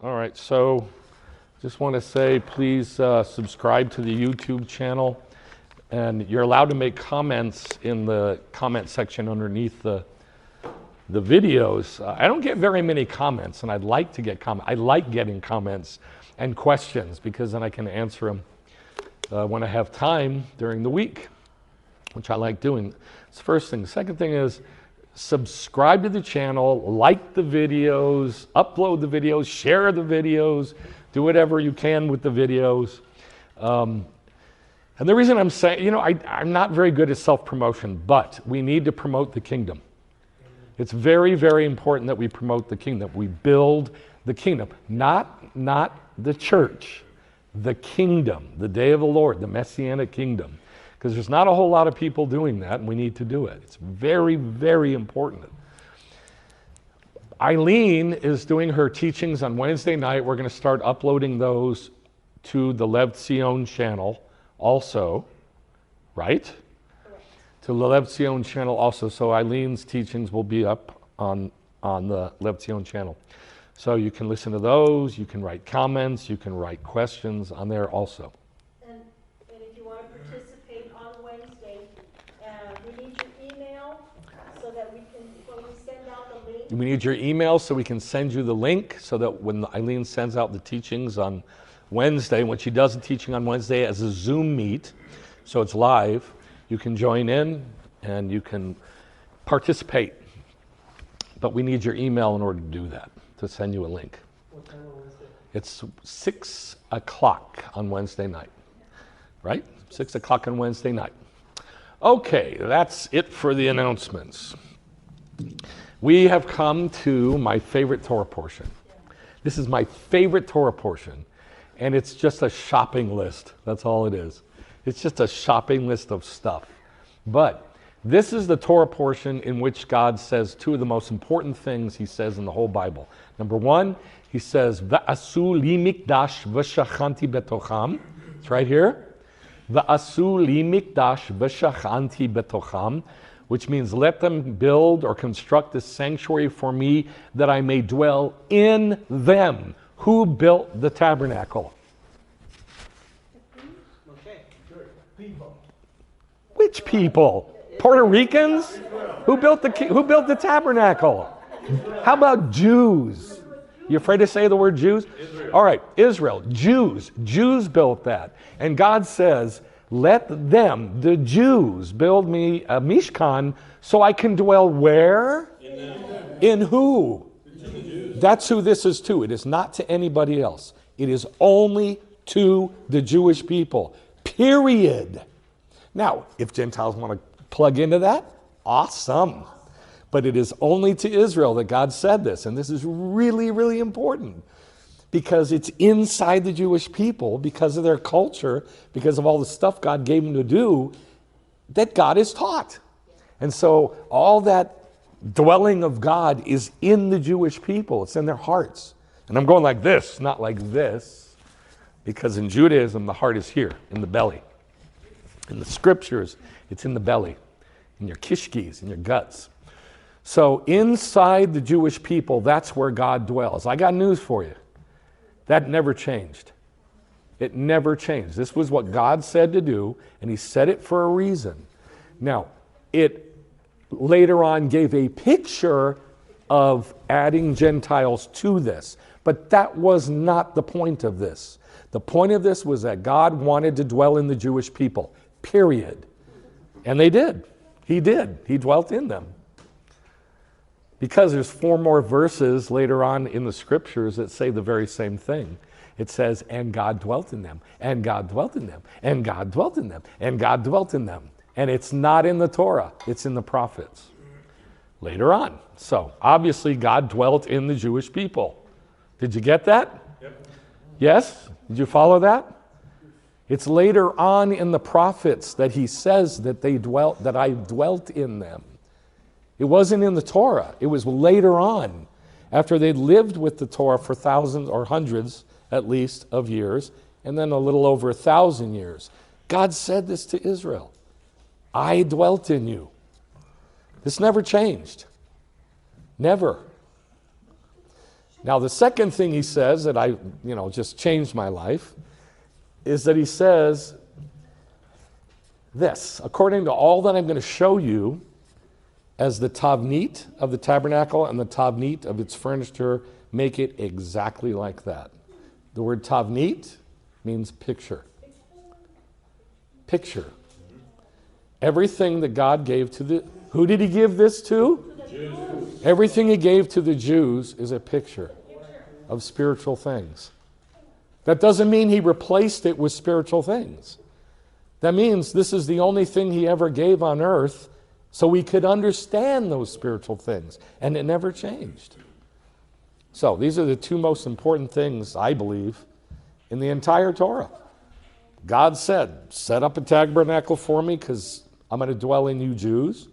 All right, so just want to say please subscribe to the YouTube channel, and you're allowed to make comments in the comment section underneath the videos. I don't get very many comments, and I'd like to get comments. I like getting comments and questions because then I can answer them when I have time during the week, which I like doing. It's the first thing. The second thing is subscribe to the channel, like the videos, upload the videos, share the videos, do whatever you can with the videos. And the reason I'm saying, I'm not very good at self-promotion, but we need to promote the kingdom. It's very, very important that we promote the kingdom. We build the kingdom, not the church, the kingdom, the day of the Lord, the messianic kingdom. Because there's not a whole lot of people doing that, and we need to do it. It's very, very important. Eileen is doing her teachings on Wednesday night. We're going to start uploading those to the Tzion channel also, right? Correct. To the Tzion channel also. So Eileen's teachings will be up on the Tzion channel. So you can listen to those, you can write comments, you can write questions on there also. And if you want to participate on Wednesday, we need your email so that we can, when we send out the link. We need your email so we can send you the link so that when Eileen sends out the teachings on Wednesday, when she does the teaching on Wednesday as a Zoom meet, so it's live, you can join in and you can participate. But we need your email in order to do that, to send you a link. What time on Wednesday? It's 6 o'clock on Wednesday night, right? 6 o'clock on Wednesday night. Okay, that's it for the announcements. We have come to my favorite Torah portion. This is my favorite Torah portion, and it's just a shopping list. That's all it is. It's just a shopping list of stuff. But this is the Torah portion in which God says two of the most important things he says in the whole Bible. Number one, he says, Va'asu li mikdash v'shachanti betocham. It's right here. Va'asu li mikdash v'shachanti betocham, which means let them build or construct a sanctuary for me that I may dwell in them. Who built the tabernacle? Okay, good. People. Which people? Puerto Ricans? Who built the tabernacle? How about Jews? You afraid to say the word Jews? Israel. All right, Israel, Jews. Jews built that. And God says, let them, the Jews, build me a Mishkan so I can dwell where? In them. In who? To the Jews. That's who this is to. It is not to anybody else. It is only to the Jewish people. Period. Now, if Gentiles want to plug into that, awesome. But it is only to Israel that God said this. And this is really, really important because it's inside the Jewish people, because of their culture, because of all the stuff God gave them to do, that God is taught. And so all that dwelling of God is in the Jewish people. It's in their hearts. And I'm going like this, not like this, because in Judaism, the heart is here, in the belly. In the scriptures, it's in the belly, in your kishkis, in your guts. So inside the Jewish people, that's where God dwells. I got news for you. That never changed. It never changed. This was what God said to do, and he said it for a reason. Now, it later on gave a picture of adding Gentiles to this, but that was not the point of this. The point of this was that God wanted to dwell in the Jewish people, period. And they did. He did. He dwelt in them. Because there's 4 more verses later on in the scriptures that say the very same thing. It says, and God dwelt in them, and God dwelt in them, and God dwelt in them, and God dwelt in them. And it's not in the Torah, it's in the prophets. Later on. So, obviously God dwelt in the Jewish people. Did you get that? Yep. Yes? Did you follow that? It's later on in the prophets that he says that I dwelt in them. It wasn't in the Torah. It was later on, after they'd lived with the Torah for thousands or hundreds, at least, of years, and then a little over 1,000 years. God said this to Israel. I dwelt in you. This never changed. Never. Now, the second thing he says that just changed my life is that he says this, according to all that I'm going to show you as the tavnit of the tabernacle and the tavnit of its furniture, make it exactly like that. The word tavnit means picture. Picture. Everything that God gave to who did he give this to? Jews. Everything he gave to the Jews is a picture of spiritual things. That doesn't mean he replaced it with spiritual things. That means this is the only thing he ever gave on earth so we could understand those spiritual things. And it never changed. So these are the two most important things, I believe, in the entire Torah. God said, set up a tabernacle for me because I'm going to dwell in you Jews.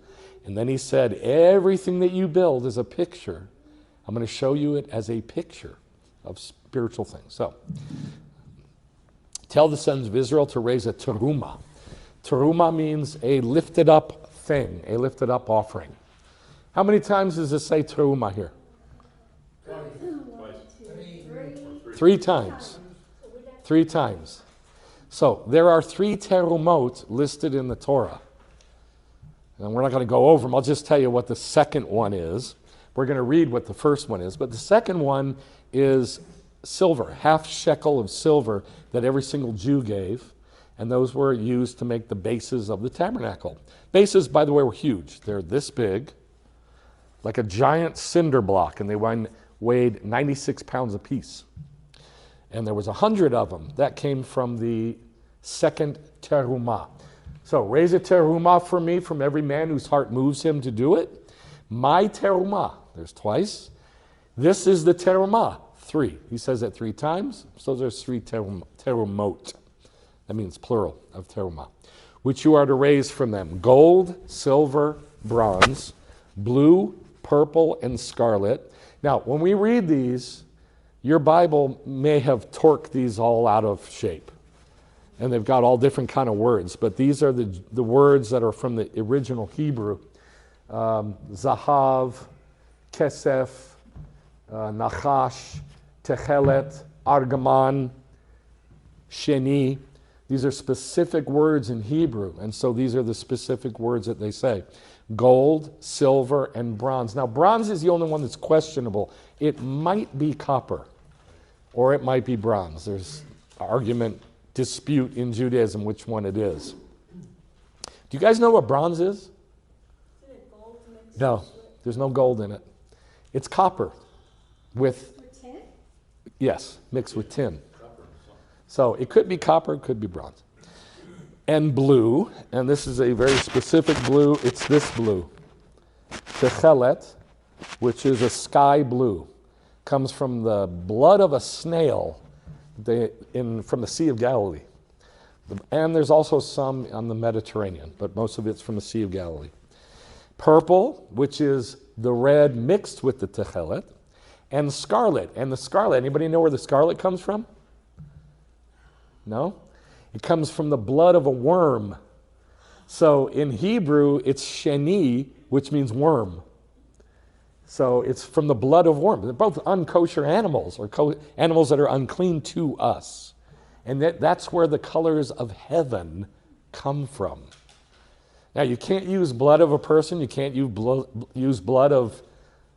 And then he said, everything that you build is a picture. I'm going to show you it as a picture of spiritual things. So, tell the sons of Israel to raise a terumah. Terumah means a lifted up thing, a lifted up offering. How many times does it say terumah here? Three times. 3 times. So, there are 3 terumot listed in the Torah. And we're not going to go over them. I'll just tell you what the second one is. We're going to read what the first one is. But the second one is silver, half shekel of silver that every single Jew gave. And those were used to make the bases of the tabernacle. Bases, by the way, were huge. They're this big, like a giant cinder block. And they weighed 96 pounds apiece. And there was 100 of them. That came from the second terumah. So raise a terumah for me from every man whose heart moves him to do it. My terumah, there's twice. This is the terumah, 3. He says that 3 times, so there's 3 terumot. That means plural of terumah. Which you are to raise from them. Gold, silver, bronze, blue, purple, and scarlet. Now, when we read these, your Bible may have torqued these all out of shape. And they've got all different kind of words, but these are the words that are from the original Hebrew. Zahav, Kesef, Nachash, Techelet, Argaman, Sheni. These are specific words in Hebrew, and so these are the specific words that they say. Gold, silver, and bronze. Now, bronze is the only one that's questionable. It might be copper, or it might be bronze. There's dispute in Judaism which one it is. Do you guys know what bronze is? Isn't it gold mixed No, with there's no gold in it. It's copper with, tin? yes, mixed with tin. So it could be copper, it could be bronze. And blue, and this is a very specific blue, it's this blue. Techelet, which is a sky blue, comes from the blood of a snail from the Sea of Galilee. And there's also some on the Mediterranean, but most of it's from the Sea of Galilee. Purple, which is the red mixed with the techelet, and scarlet. And the scarlet, anybody know where the scarlet comes from? No? It comes from the blood of a worm. So in Hebrew, it's sheni, which means worm. So it's from the blood of worms. They're both unkosher animals, or animals that are unclean to us. And that's where the colors of heaven come from. Now, you can't use blood of a person. You can't use blood of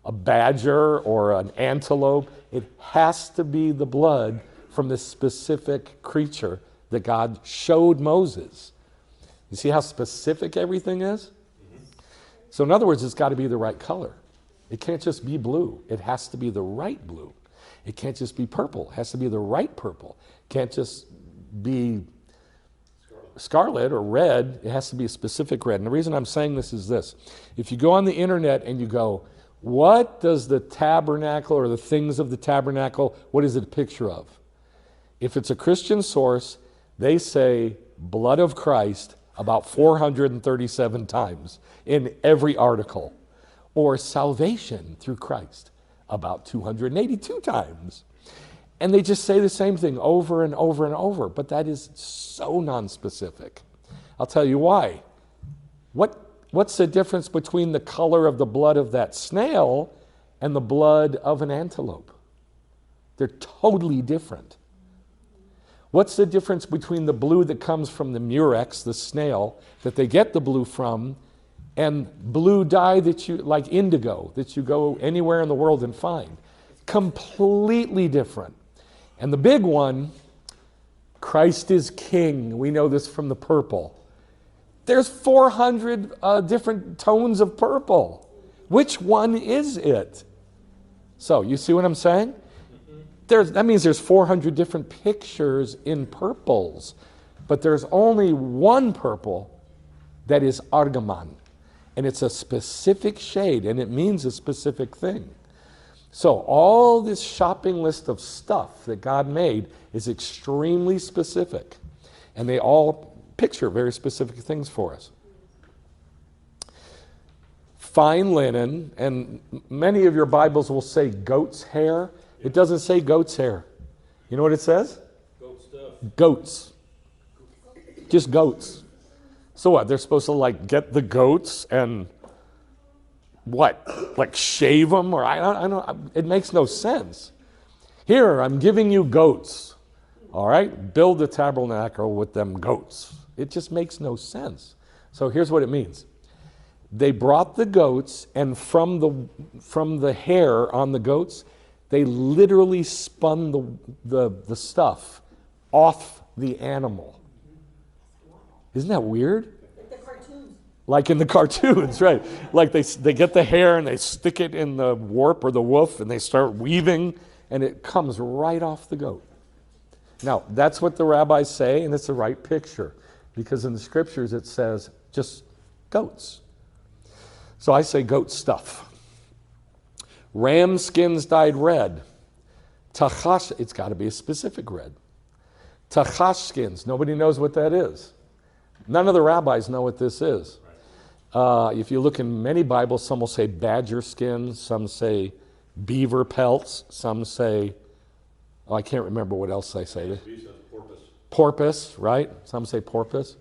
a badger or an antelope. It has to be the blood from this specific creature that God showed Moses. You see how specific everything is? Mm-hmm. So in other words, it's got to be the right color. It can't just be blue. It has to be the right blue. It can't just be purple. It has to be the right purple. It can't just be scarlet or red. It has to be a specific red. And the reason I'm saying this is this. If you go on the internet and you go, what does the tabernacle or the things of the tabernacle, what is it a picture of? If it's a Christian source, they say blood of Christ about 437 times in every article. Or salvation through Christ about 282 times. And they just say the same thing over and over and over, but that is so non-specific. I'll tell you why. What's the difference between the color of the blood of that snail and the blood of an antelope? They're totally different. What's the difference between the blue that comes from the murex, the snail, that they get the blue from, and blue dye that you, like indigo, that you go anywhere in the world and find? Completely different. And the big one, Christ is King. We know this from the purple. There's 400 different tones of purple. Which one is it? So, you see what I'm saying? That means there's 400 different pictures in purples. But there's only one purple that is argaman. And it's a specific shade, and it means a specific thing. So all this shopping list of stuff that God made is extremely specific. And they all picture very specific things for us. Fine linen, and many of your Bibles will say goat's hair. It doesn't say goat's hair. You know what it says? Goat stuff. Goats. Just goats. So what? They're supposed to like get the goats and what? Like shave them? Or I don't. It makes no sense. Here, I'm giving you goats. All right? Build a tabernacle with them goats. It just makes no sense. So here's what it means. They brought the goats, and from the hair on the goats, they literally spun the stuff off the animal. Isn't that weird? Like the cartoons. Like in the cartoons, right? Like they get the hair and they stick it in the warp or the woof and they start weaving and it comes right off the goat. Now, that's what the rabbis say, and it's the right picture, because in the scriptures it says just goats. So I say goat stuff. Ram skins dyed red. Tachash, it's got to be a specific red. Tachash skins, nobody knows what that is. None of the rabbis know what this is. If you look in many Bibles, some will say badger skin, some say beaver pelts, some say, I can't remember what else they say. Porpoise. Porpoise, right? Some say porpoise.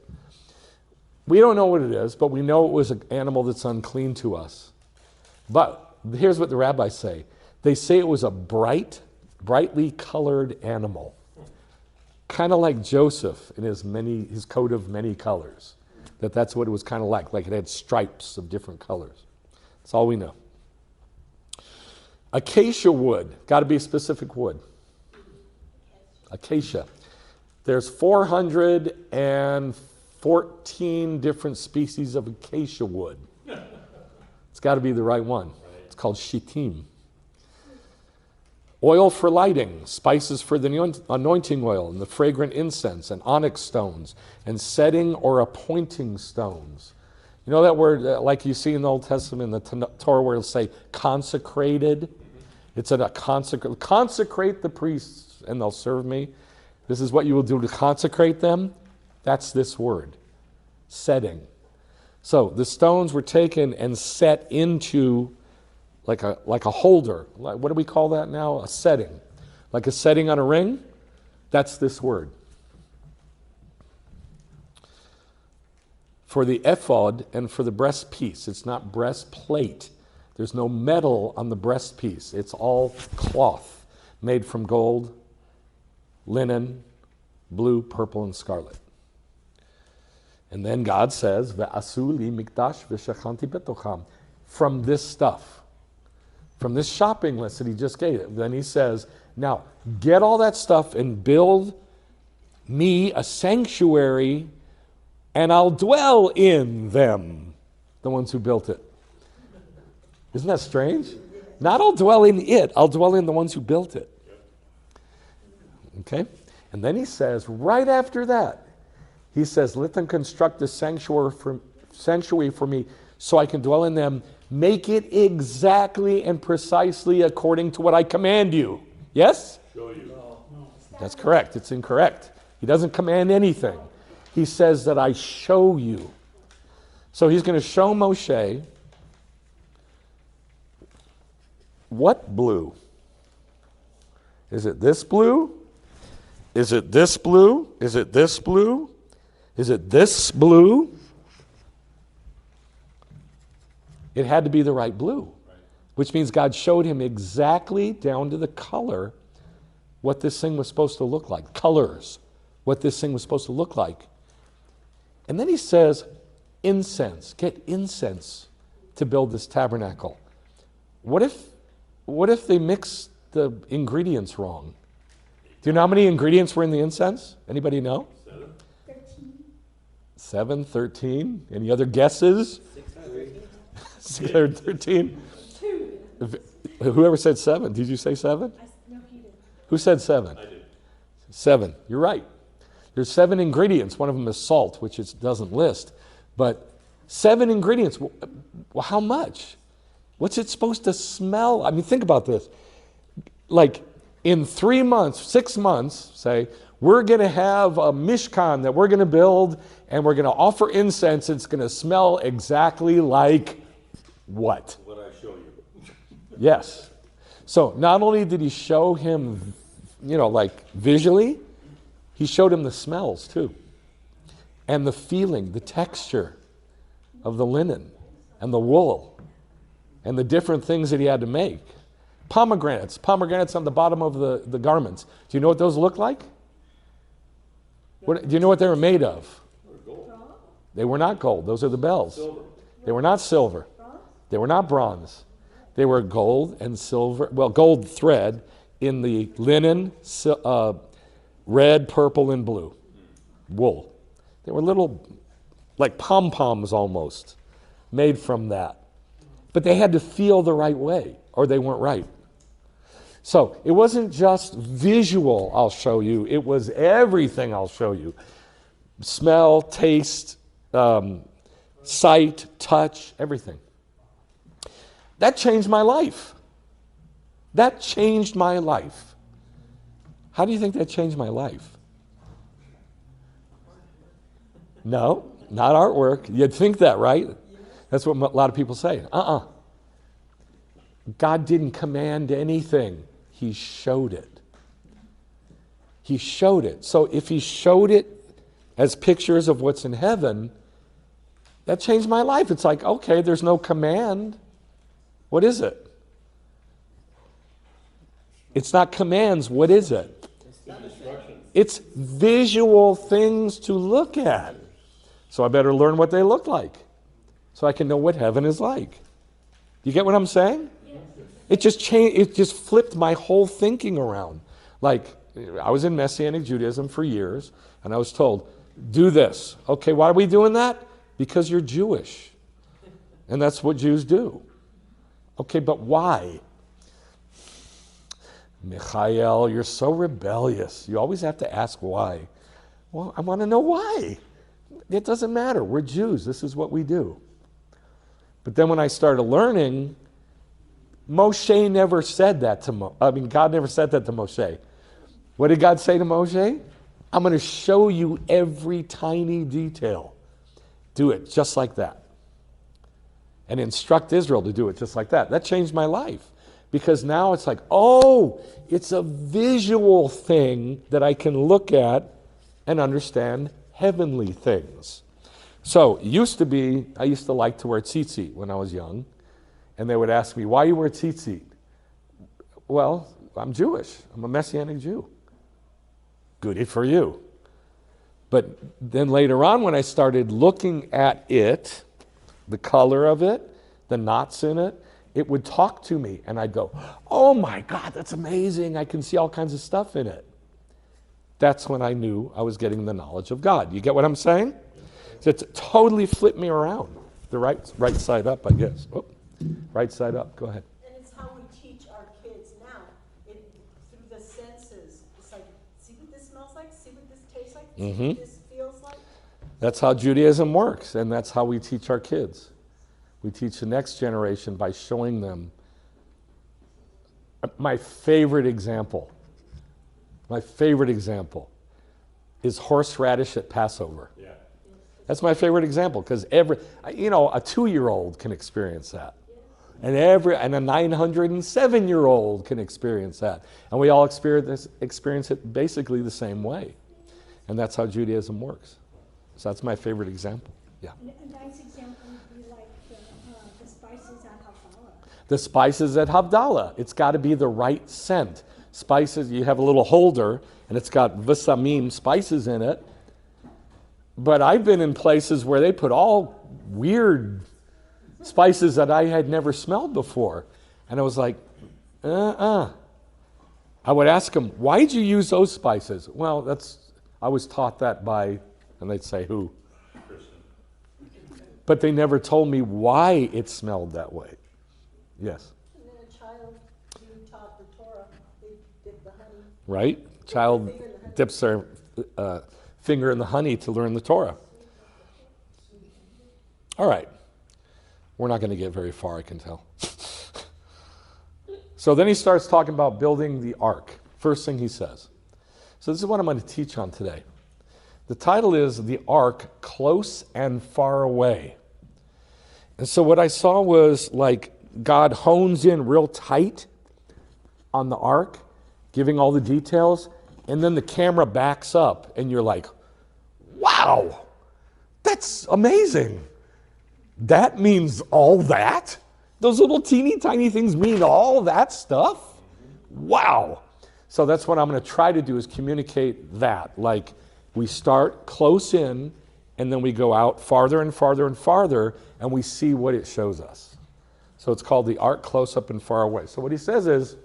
We don't know what it is, but we know it was an animal that's unclean to us. But here's what the rabbis say. They say it was a brightly colored animal. Kind of like Joseph in his coat of many colors. That's what it was kind of like it had stripes of different colors. That's all we know. Acacia wood, got to be a specific wood. Acacia. There's 414 different species of acacia wood. It's got to be the right one. It's called shittim. Oil for lighting, spices for the anointing oil, and the fragrant incense, and onyx stones, and setting or appointing stones. You know that word, like you see in the Old Testament, in the Torah, where it'll say consecrated? It's a consecrate the priests, and they'll serve me. This is what you will do to consecrate them. That's this word, setting. So the stones were taken and set into like a holder. What do we call that now? A setting. Like a setting on a ring. That's this word. For the ephod and for the breastpiece. It's not breastplate. There's no metal on the breastpiece. It's all cloth made from gold, linen, blue, purple, and scarlet. And then God says, "Ve'asu li mikdash v'shachanti betocham." From this stuff. From this shopping list that he just gave. Then he says, now get all that stuff and build me a sanctuary and I'll dwell in them. The ones who built it. Isn't that strange? Not I'll dwell in it, I'll dwell in the ones who built it. Okay? And then he says, right after that, he says, let them construct a sanctuary for me so I can dwell in them. Make it exactly and precisely according to what I command you. Yes? Show you. That's correct. It's incorrect. He doesn't command anything. He says that I show you. So he's going to show Moshe what blue? Is it this blue? Is it this blue? Is it this blue? Is it this blue? It had to be the right blue, which means God showed him exactly down to the color what this thing was supposed to look like, colors, what this thing was supposed to look like. And then he says, incense, get incense to build this tabernacle. What if they mixed the ingredients wrong? Do you know how many ingredients were in the incense? Anybody know? 7, 13. Any other guesses? 613. Whoever said 7, did you say 7? No, he didn't. Who said 7? I did. 7, you're right. There's 7 ingredients. One of them is salt, which it doesn't list. But 7 ingredients. Well, how much? What's it supposed to smell? I mean, think about this. Like in 3 months, 6 months, say, we're going to have a mishkan that we're going to build, and we're going to offer incense. It's going to smell exactly like what? What I show you. Yes. So not only did he show him, like visually, he showed him the smells too. And the feeling, the texture of the linen and the wool and the different things that he had to make. Pomegranates on the bottom of the garments. Do you know what those look like? Do you know what they were made of? They were not gold. Those are the bells. Silver. They were not silver. They were not bronze. They were gold and silver, gold thread in the linen, red, purple, and blue wool. They were little, like pom-poms almost, made from that. But they had to feel the right way, or they weren't right. So it wasn't just visual, I'll show you. It was everything I'll show you. Smell, taste, sight, touch, everything. That changed my life. That changed my life. How do you think that changed my life? No, not artwork. You'd think that, right? That's what a lot of people say. God didn't command anything. He showed it. He showed it. So if he showed it as pictures of what's in heaven, that changed my life. It's like, okay, there's no command. What is it? It's not commands. What is it? It's visual things to look at. So I better learn what they look like so I can know what heaven is like. You get what I'm saying? It just changed. It just flipped my whole thinking around. Like, I was in Messianic Judaism for years, and I was told, do this. Okay, why are we doing that? Because you're Jewish. And that's what Jews do. Okay, but why? Michael, you're so rebellious. You always have to ask why. Well, I want to know why. It doesn't matter. We're Jews. This is what we do. But then when I started learning, Moshe never said that to God never said that to Moshe. What did God say to Moshe? I'm going to show you every tiny detail. Do it just like that. And instruct Israel to do it just like that. That changed my life. Because now it's like, oh, it's a visual thing that I can look at and understand heavenly things. So, I used to like to wear tzitzit when I was young. And they would ask me, why you wear tzitzit? Well, I'm Jewish. I'm a Messianic Jew. Goody for you. But then later on, when I started looking at it, the color of it, the knots in it, it would talk to me. And I'd go, oh my God, that's amazing. I can see all kinds of stuff in it. That's when I knew I was getting the knowledge of God. You get what I'm saying? So it totally flipped me around. The right side up, I guess. Oh, right side up. Go ahead. And it's how we teach our kids now. Through the senses. It's like, see what this smells like? See what this tastes like? See what this feels like? That's how Judaism works, and that's how we teach our kids. We teach the next generation by showing them. My favorite example is horseradish at Passover. Yeah. That's my favorite example because a 2-year-old can experience that. And a 907-year-old can experience that. And we all experience it basically the same way. And that's how Judaism works. So that's my favorite example. Yeah. A nice example would be like the spices at Havdalah. The spices at Havdalah. It's got to be the right scent. spices. You have a little holder, and it's got visamim, spices in it. But I've been in places where they put all weird spices that I had never smelled before. And I was like, I would ask them, why'd you use those spices? Well, I was taught that by, and they'd say, who? But they never told me why it smelled that way. Yes. And then a child being taught the Torah, they dip the honey. Right? Child dips their finger in the honey to learn the Torah. All right. We're not going to get very far, I can tell. So then he starts talking about building the ark. First thing he says. So this is what I'm going to teach on today. The title is The Ark, Close and Far Away. And so what I saw was like God hones in real tight on the ark, giving all the details, and then the camera backs up and you're like, wow, that's amazing. That means all that? Those little teeny tiny things mean all that stuff? Wow. So that's what I'm going to try to do, is communicate that. Like, we start close in, and then we go out farther and farther and farther, and we see what it shows us. So it's called the ark, close up and far away. So what he says is,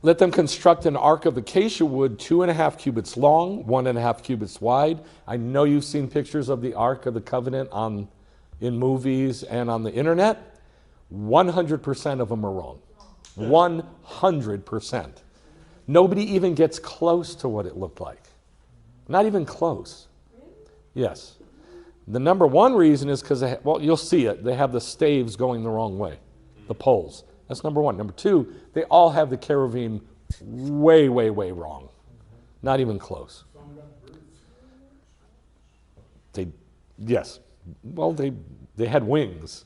let them construct an ark of acacia wood, 2.5 cubits long, 1.5 cubits wide. I know you've seen pictures of the Ark of the Covenant in movies and on the internet. 100% of them are wrong. 100%. Nobody even gets close to what it looked like. Not even close. Yes. The number one reason is because, you'll see it. They have the staves going the wrong way, the poles. That's number one. Number two, they all have the cherubim way, way, way wrong. Not even close. Yes. Well, they had wings.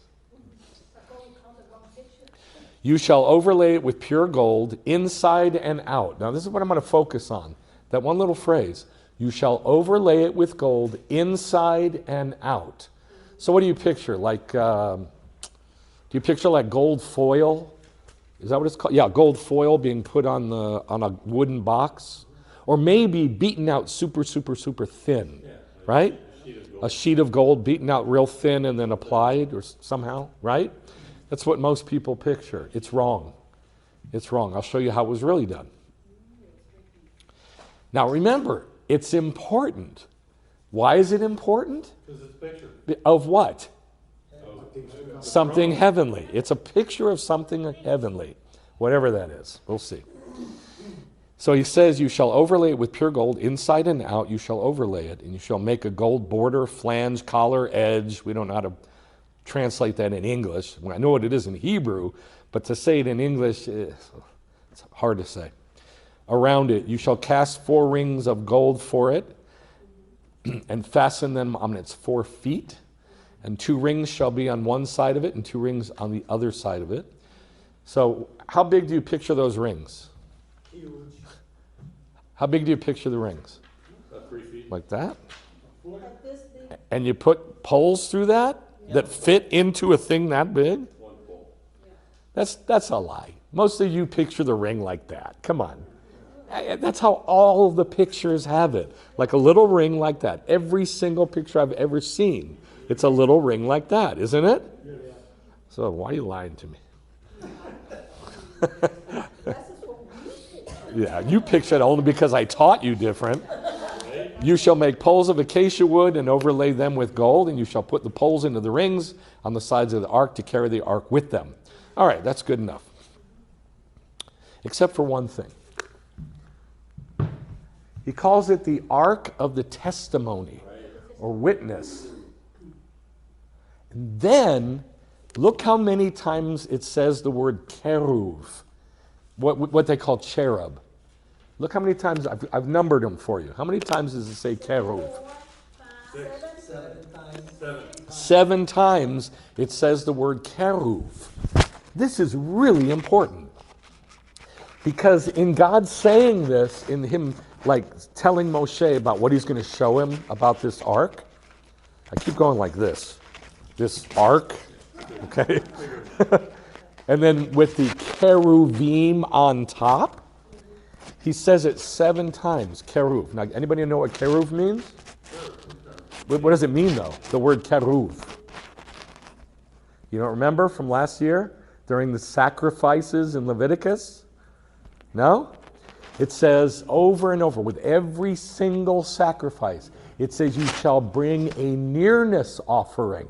You shall overlay it with pure gold inside and out. Now, this is what I'm going to focus on. That one little phrase. You shall overlay it with gold inside and out. So what do you picture? Like, do you picture like gold foil? Is that what it's called? Yeah, gold foil being put on a wooden box. Or maybe beaten out super, super, super thin. Right? A sheet of gold beaten out real thin and then applied or somehow, right? That's what most people picture. It's wrong. It's wrong. I'll show you how it was really done. Now remember, it's important. Why is it important? Because it's a picture. Of what? Something heavenly. It's a picture of something heavenly. Whatever that is. We'll see. So he says, you shall overlay it with pure gold, inside and out, you shall overlay it, and you shall make a gold border, flange, collar, edge. We don't know how to translate that in English. I know what it is in Hebrew, but to say it in English, it's hard to say. Around it, you shall cast 4 rings of gold for it, and fasten them on its 4 feet, and 2 rings shall be on one side of it, and 2 rings on the other side of it. So how big do you picture those rings? Huge. How big do you picture the rings? About 3 feet. Like that? Like this big. And you put poles through that fit into a thing that big? 1 pole. That's a lie. Most of you picture the ring like that. Come on. That's how all the pictures have it. Like a little ring like that. Every single picture I've ever seen, it's a little ring like that, isn't it? Yeah. So why are you lying to me? Yeah, you picture it only because I taught you different. You shall make poles of acacia wood and overlay them with gold, and you shall put the poles into the rings on the sides of the ark to carry the ark with them. All right, that's good enough. Except for one thing. He calls it the ark of the testimony or witness. And then, look how many times it says the word keruv, what they call cherub. Look how many times, I've numbered them for you. How many times does it say keruv? 7 times. 7 times it says the word keruv. This is really important. Because in God saying this, in him like telling Moshe about what he's going to show him about this ark, I keep going like this ark, okay? And then with the cheruvim on top, he says it 7 times, keruv. Now, anybody know what keruv means? What does it mean, though, the word keruv? You don't remember from last year during the sacrifices in Leviticus? No? It says over and over with every single sacrifice, it says you shall bring a nearness offering.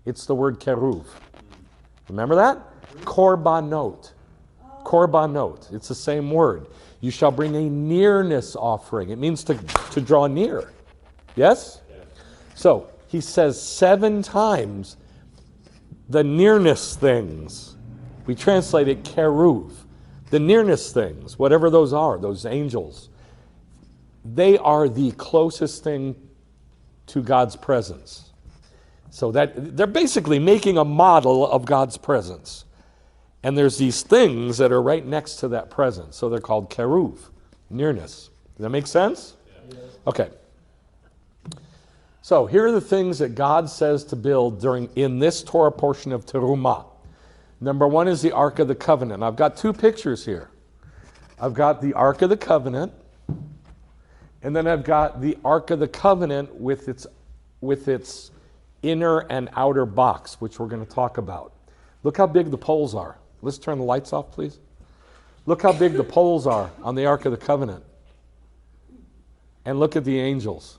It's the word keruv. Remember that? Korbanot. Korbanot. It's the same word. You shall bring a nearness offering. It means to draw near. Yes? So he says 7 times the nearness things. We translate it keruv. The nearness things, whatever those are, those angels, they are the closest thing to God's presence. So that they're basically making a model of God's presence. And there's these things that are right next to that presence. So they're called keruv, nearness. Does that make sense? Yeah. Okay. So here are the things that God says to build in this Torah portion of Terumah. Number 1 is the Ark of the Covenant. I've got 2 pictures here. I've got the Ark of the Covenant, and then I've got the Ark of the Covenant with its inner and outer box, which we're going to talk about. Look how big the poles are. Let's turn the lights off, please. Look how big the poles are on the Ark of the Covenant. And look at the angels.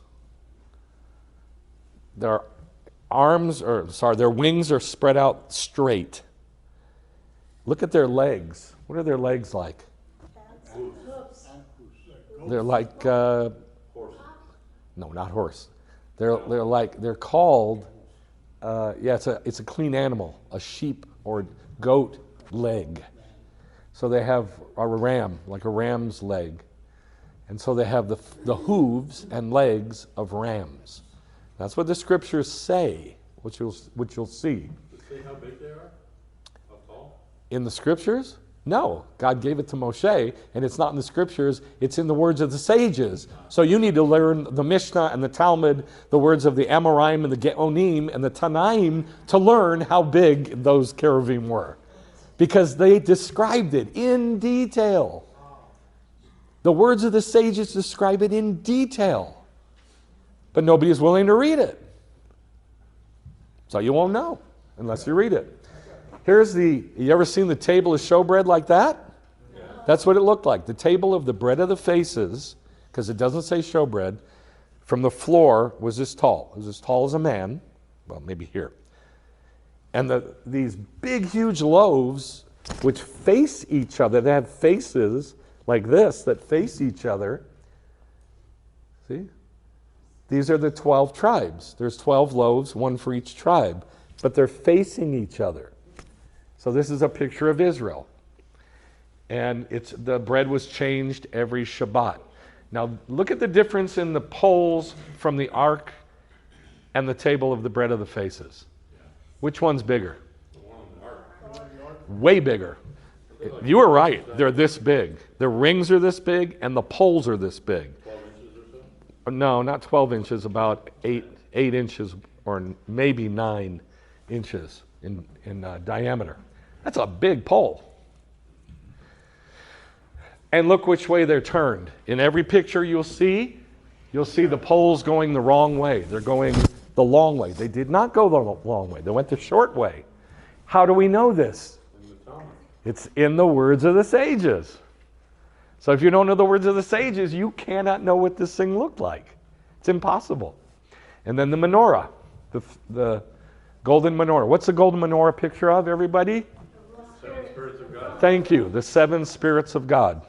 Their wings are spread out straight. Look at their legs. What are their legs like? They're like, no, not horse. They're called, it's a clean animal, a sheep or goat leg. So they have a ram, like a ram's leg. And so they have the hooves and legs of rams. That's what the scriptures say, which you'll see. Does it say how big they are? How tall? In the scriptures? No. God gave it to Moshe, and it's not in the scriptures, it's in the words of the sages. So you need to learn the Mishnah and the Talmud, the words of the Amoraim and the Geonim and the Tanaim to learn how big those cherubim were. Because they described it in detail. The words of the sages describe it in detail. But nobody is willing to read it. So you won't know unless you read it. You ever seen the table of showbread like that? Yeah. That's what it looked like. The table of the bread of the faces, because it doesn't say showbread, from the floor was this tall. It was as tall as a man. Well, maybe here. And these big, huge loaves, which face each other, they have faces like this that face each other. See? These are the 12 tribes. There's 12 loaves, 1 for each tribe. But they're facing each other. So this is a picture of Israel. And the bread was changed every Shabbat. Now look at the difference in the poles from the ark and the table of the bread of the faces. Which one's bigger? The one on the ark. Way bigger. You were right. They're this big. The rings are this big and the poles are this big. 12 inches or so? No, not 12 inches, about 8 inches or maybe 9 inches in diameter. That's a big pole. And look which way they're turned. In every picture you'll see the poles going the wrong way. They're going the long way. They did not go the long way. They went the short way. How do we know this? It's in the words of the sages. So if you don't know the words of the sages, you cannot know what this thing looked like. It's impossible. And then the menorah, the golden menorah. What's the golden menorah picture of, everybody? 7 spirits of God. Thank you. The 7 spirits of God.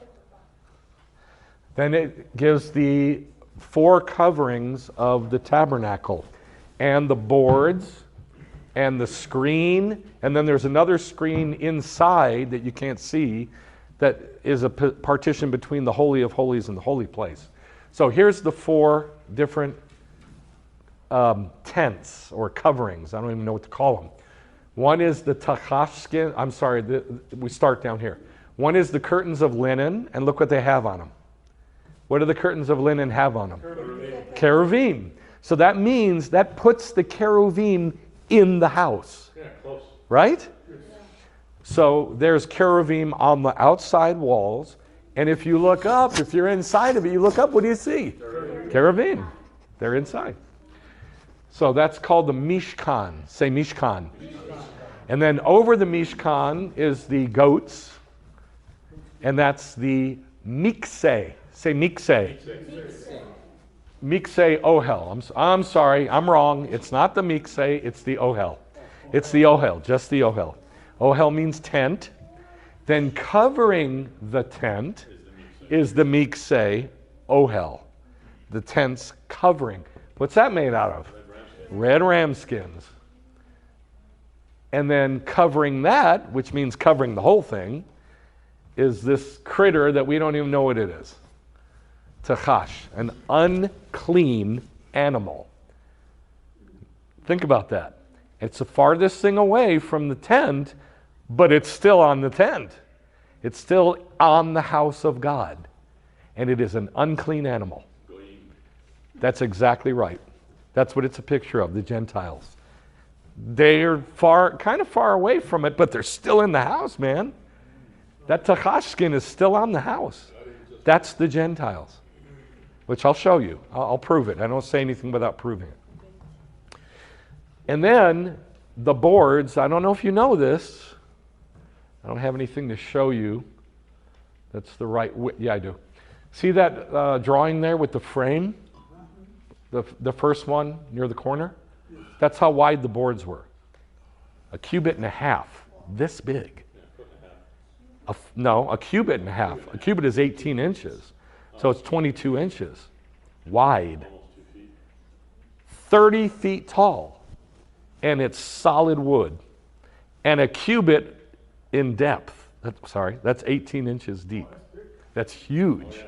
Then it gives the 4 coverings of the tabernacle and the boards and the screen, and then there's another screen inside that you can't see that is a partition between the Holy of Holies and the Holy Place. So here's the 4 different tents or coverings. I don't even know what to call them. One is the tachash skin. I'm sorry, we start down here. One is the curtains of linen, and look what they have on them. What do the curtains of linen have on them? Cheruvim. So that means that puts the cheruvim in the house. Yeah, close. Right? So there's cherubim on the outside walls. And if you look up, if you're inside of it, you look up, what do you see? Cherubim. They're inside. So that's called the Mishkan. Say Mishkan. And then over the Mishkan is the goats. And that's the Mikse. Say Mikse. Mikse Ohel. I'm sorry, I'm wrong. It's not the Mikse, it's the Ohel. It's the Ohel, just the Ohel. Ohel means tent. Then covering the tent is the Mikse Ohel. The tent's covering. What's that made out of? Red ram skins. And then covering that, which means covering the whole thing, is this critter that we don't even know what it is. Tachash, an unclean animal. Think about that. It's the farthest thing away from the tent, but it's still on the tent. It's still on the house of God. And it is an unclean animal. That's exactly right. That's what it's a picture of, the Gentiles. They're kind of far away from it, but they're still in the house, man. That Tachash skin is still on the house. That's the Gentiles, which I'll show you. I'll prove it. I don't say anything without proving it. And then the boards, I don't know if you know this. I don't have anything to show you. That's the right yeah, I do. See that drawing there with the frame? The first one near the corner? That's how wide the boards were. A cubit and a half, this big. No, a cubit and a half. A cubit is 18 inches. So it's 22 inches wide. 30 feet tall. And it's solid wood. And a cubit in depth. That's 18 inches deep. That's huge.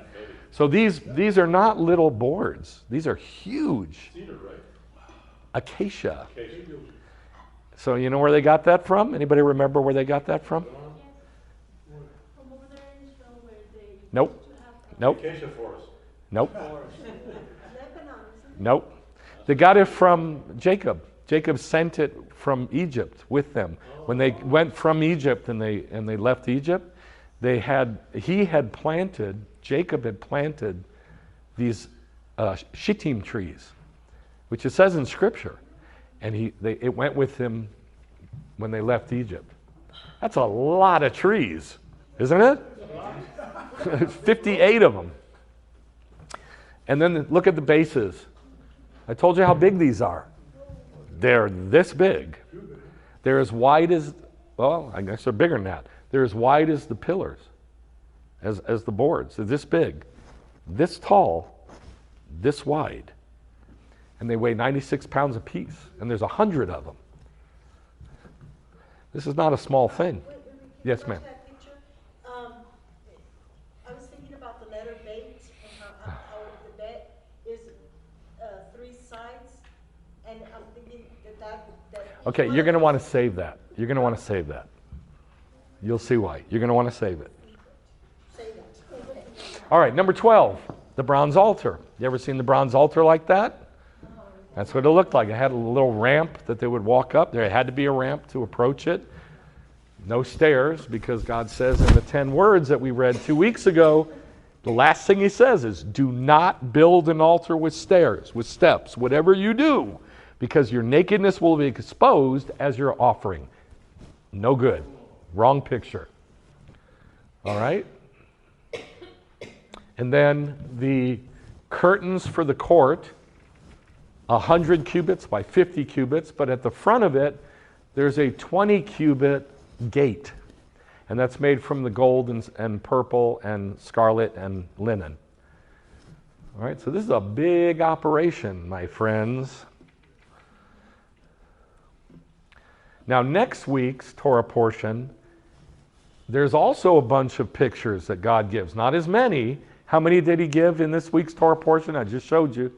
So these are not little boards. These are huge. Acacia. So you know where they got that from? Anybody remember where they got that from? Nope. Nope. Acacia forest. Nope. Nope. They got it from Jacob. Jacob sent it from Egypt with them. When they went from Egypt and they left Egypt, Jacob had planted these shittim trees, which it says in Scripture, and it went with him when they left Egypt. That's a lot of trees, isn't it? 58 of them. And then look at the bases. I told you how big these are. They're this big. They're as wide as, well, I guess they're bigger than that. They're as wide as the pillars, as the boards. They're this big, this tall, this wide. And they weigh 96 pounds apiece. And there's 100 of them. This is not a small thing. Yes, ma'am. I was thinking about the letter bet and how the bet is 3 sides, and I'm thinking that Okay, you're going to want to save that. You're going to want to save that. You'll see why. You're going to want to save it. All right, number 12, the bronze altar. You ever seen the bronze altar like that? That's what it looked like. It had a little ramp that they would walk up. There had to be a ramp to approach it. No stairs, because God says in the 10 words that we read 2 weeks ago, the last thing he says is, do not build an altar with stairs, with steps, whatever you do, because your nakedness will be exposed as your offering. No good. Wrong picture. All right? And then the curtains for the court, 100 cubits by 50 cubits, but at the front of it, there's a 20 cubit gate. And that's made from the gold and purple and scarlet and linen. All right, so this is a big operation, my friends. Now, next week's Torah portion, there's also a bunch of pictures that God gives. Not as many. How many did he give in this week's Torah portion? I just showed you.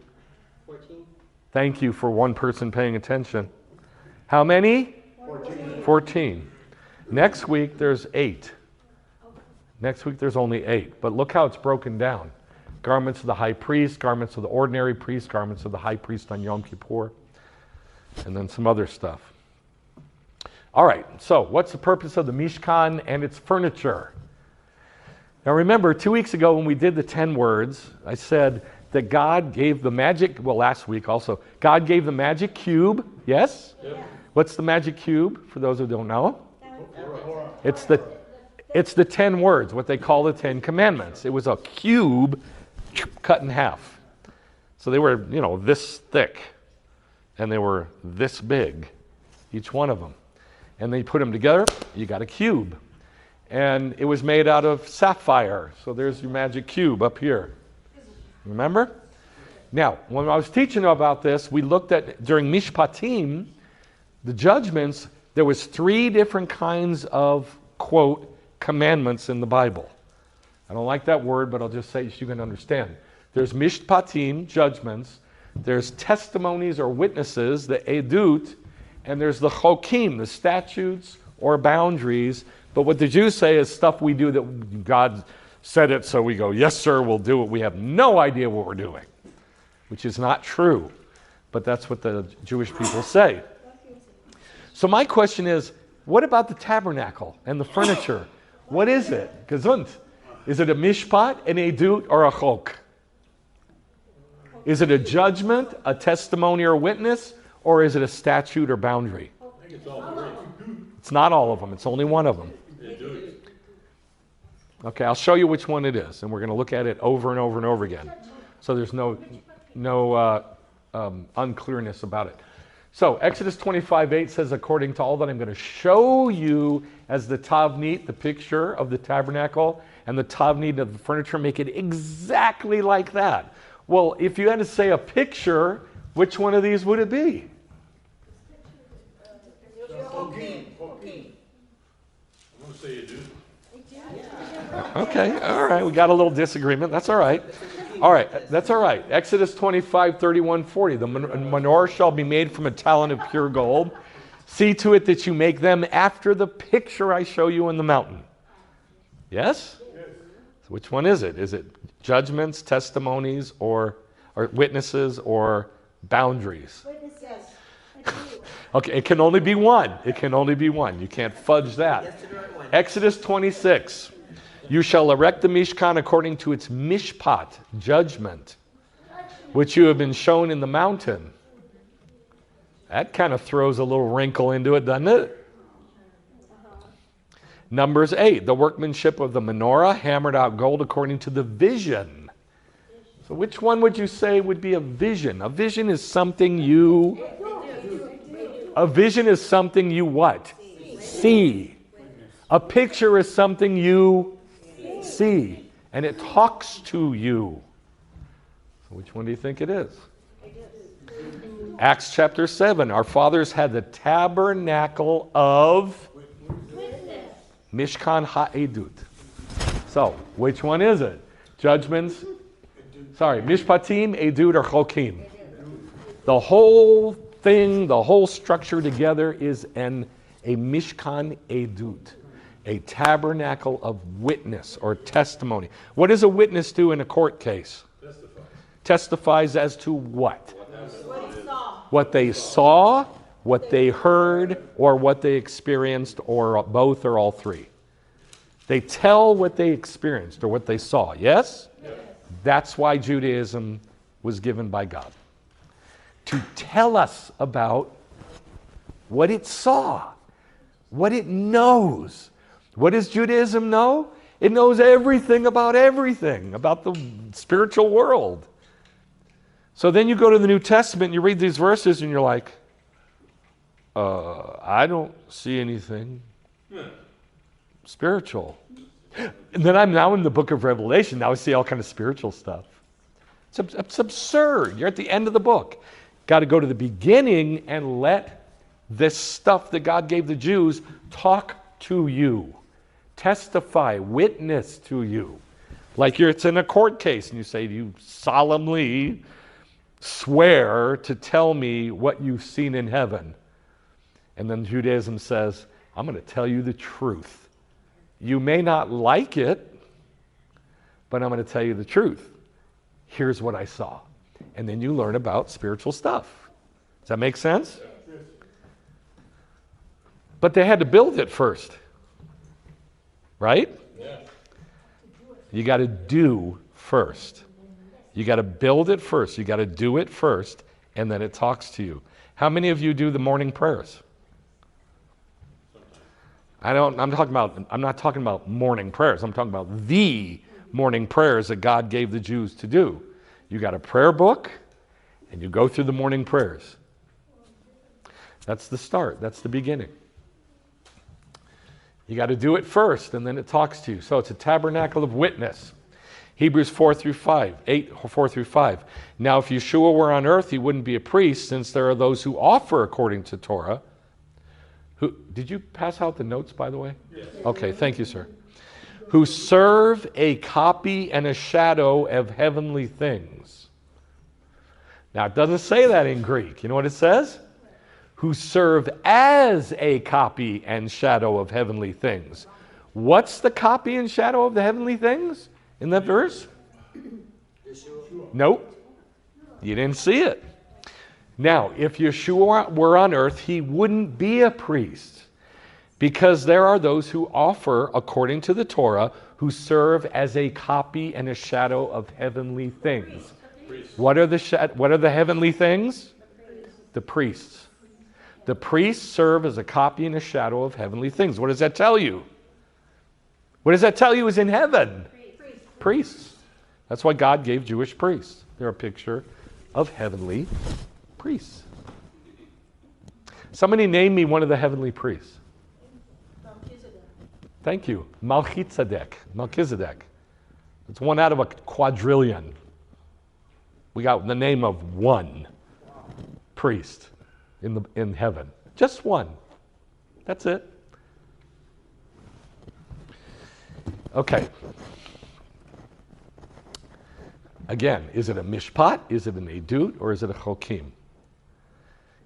14. Thank you for one person paying attention. How many? 14. Next week, there's 8. Next week, there's only 8. But look how it's broken down. Garments of the high priest, garments of the ordinary priest, garments of the high priest on Yom Kippur, and then some other stuff. All right, so what's the purpose of the Mishkan and its furniture? Now remember, 2 weeks ago when we did the 10 words, I said that God gave the magic, well, last week also, God gave the magic cube, yes? Yep. What's the magic cube, for those who don't know? It's the 10 words, what they call the 10 commandments. It was a cube cut in half. So they were, this thick, and they were this big, each one of them. And then you put them together, you got a cube. And it was made out of sapphire. So there's your magic cube up here. Remember? Now, when I was teaching about this, we looked at, during Mishpatim, the judgments, there was 3 different kinds of, quote, commandments in the Bible. I don't like that word, but I'll just say so you can understand. There's Mishpatim, judgments. There's testimonies or witnesses, the edut. And there's the chokim, the statutes or boundaries. But what the Jews say is stuff we do that God said it, so we go, yes, sir, we'll do it. We have no idea what we're doing, which is not true. But that's what the Jewish people say. So my question is, what about the tabernacle and the furniture? What is it? Gesund. Is it a mishpat, an edut, or a chok? Is it a judgment, a testimony or witness, or is it a statute or boundary? I think it's all 3. It's not all of them. It's only one of them. They do it. Okay, I'll show you which one it is, and we're going to look at it over and over and over again. So there's no unclearness about it. So Exodus 25:8 says, according to all that I'm going to show you as the tavnit, the picture of the tabernacle, and the tavnit of the furniture, make it exactly like that. Well, if you had to say a picture, which one of these would it be? Okay. I'm going to say you do. Okay, all right, we got a little disagreement. That's all right. All right, that's all right. Exodus 25:31-40. The menorah shall be made from a talent of pure gold. See to it that you make them after the picture I show you in the mountain. Yes? Yes. So which one is it? Is it judgments, testimonies, or witnesses, or boundaries? Witnesses. Okay, it can only be one. It can only be one. You can't fudge that. Exodus 26. You shall erect the Mishkan according to its mishpat, judgment, which you have been shown in the mountain. That kind of throws a little wrinkle into it, doesn't it? Numbers 8, the workmanship of the menorah, hammered out gold according to the vision. So which one would you say would be a vision? A vision is something you... A vision is something you what? See. A picture is something you see. And it talks to you. So which one do you think it is? Acts chapter 7. Our fathers had the tabernacle of Mishkan HaEdut. So, which one is it? Judgments? Sorry, Mishpatim, Edut, or Chokim? The whole thing, the whole structure together is a Mishkan Edut, a tabernacle of witness or testimony. What does a witness do in a court case? Testifies as to what? What they saw, what they heard, or what they experienced, or both or all 3. They tell what they experienced or what they saw, yes? That's why Judaism was given by God. To tell us about what it saw, what it knows. What does Judaism know? It knows everything, about the spiritual world. So then you go to the New Testament and you read these verses and you're like, I don't see anything spiritual. And then I'm now in the book of Revelation. Now I see all kind of spiritual stuff. It's absurd. You're at the end of the book. Got to go to the beginning and let this stuff that God gave the Jews talk to you. Testify, witness to you. Like it's in a court case and you say, you solemnly swear to tell me what you've seen in heaven. And then Judaism says, I'm going to tell you the truth. You may not like it, but I'm going to tell you the truth. Here's what I saw. And then you learn about spiritual stuff. Does that make sense? But they had to build it first. Right? Yeah. You got to do first. You got to build it first. You got to do it first, and then it talks to you. How many of you do the morning prayers? I'm not talking about morning prayers. I'm talking about the morning prayers that God gave the Jews to do. You got a prayer book, and you go through the morning prayers. That's the start. That's the beginning. You got to do it first, and then it talks to you. So it's a tabernacle of witness. Hebrews 4 through 5. Now, if Yeshua were on earth, he wouldn't be a priest, since there are those who offer according to Torah. Did you pass out the notes, by the way? Yes. Okay, thank you, sir. Who serve a copy and a shadow of heavenly things. Now, it doesn't say that in Greek. You know what it says? Who serve as a copy and shadow of heavenly things. What's the copy and shadow of the heavenly things in that verse? Nope. You didn't see it. Now, if Yeshua were on earth, he wouldn't be a priest, because there are those who offer according to the Torah, who serve as a copy and a shadow of heavenly things. What are the heavenly things? The priests. The priests serve as a copy and a shadow of heavenly things. What does that tell you? What does that tell you is in heaven? Priests. That's why God gave Jewish priests. They're a picture of heavenly priests. Somebody name me one of the heavenly priests. Thank you. Melchizedek. It's one out of a quadrillion. We got the name of one priest in heaven. Just one. That's it. Okay. Again, is it a mishpat? Is it an edut? Or is it a chokim?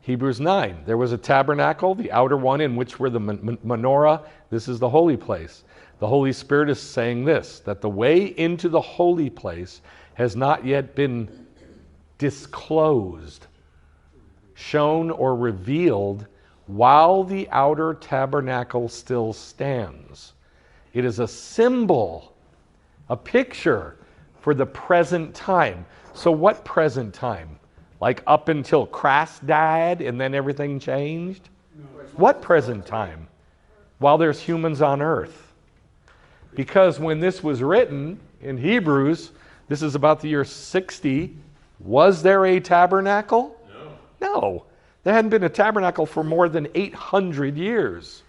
Hebrews 9. There was a tabernacle, the outer one, in which were the menorah. This is the holy place. The Holy Spirit is saying this, that the way into the holy place has not yet been disclosed, shown, or revealed while the outer tabernacle still stands. It is a symbol, a picture for the present time. So what present time? Like up until Christ died and then everything changed? What present time? While there's humans on earth. Because when this was written in Hebrews, this is about the year 60, was there a tabernacle? No. There hadn't been a tabernacle for more than 800 years.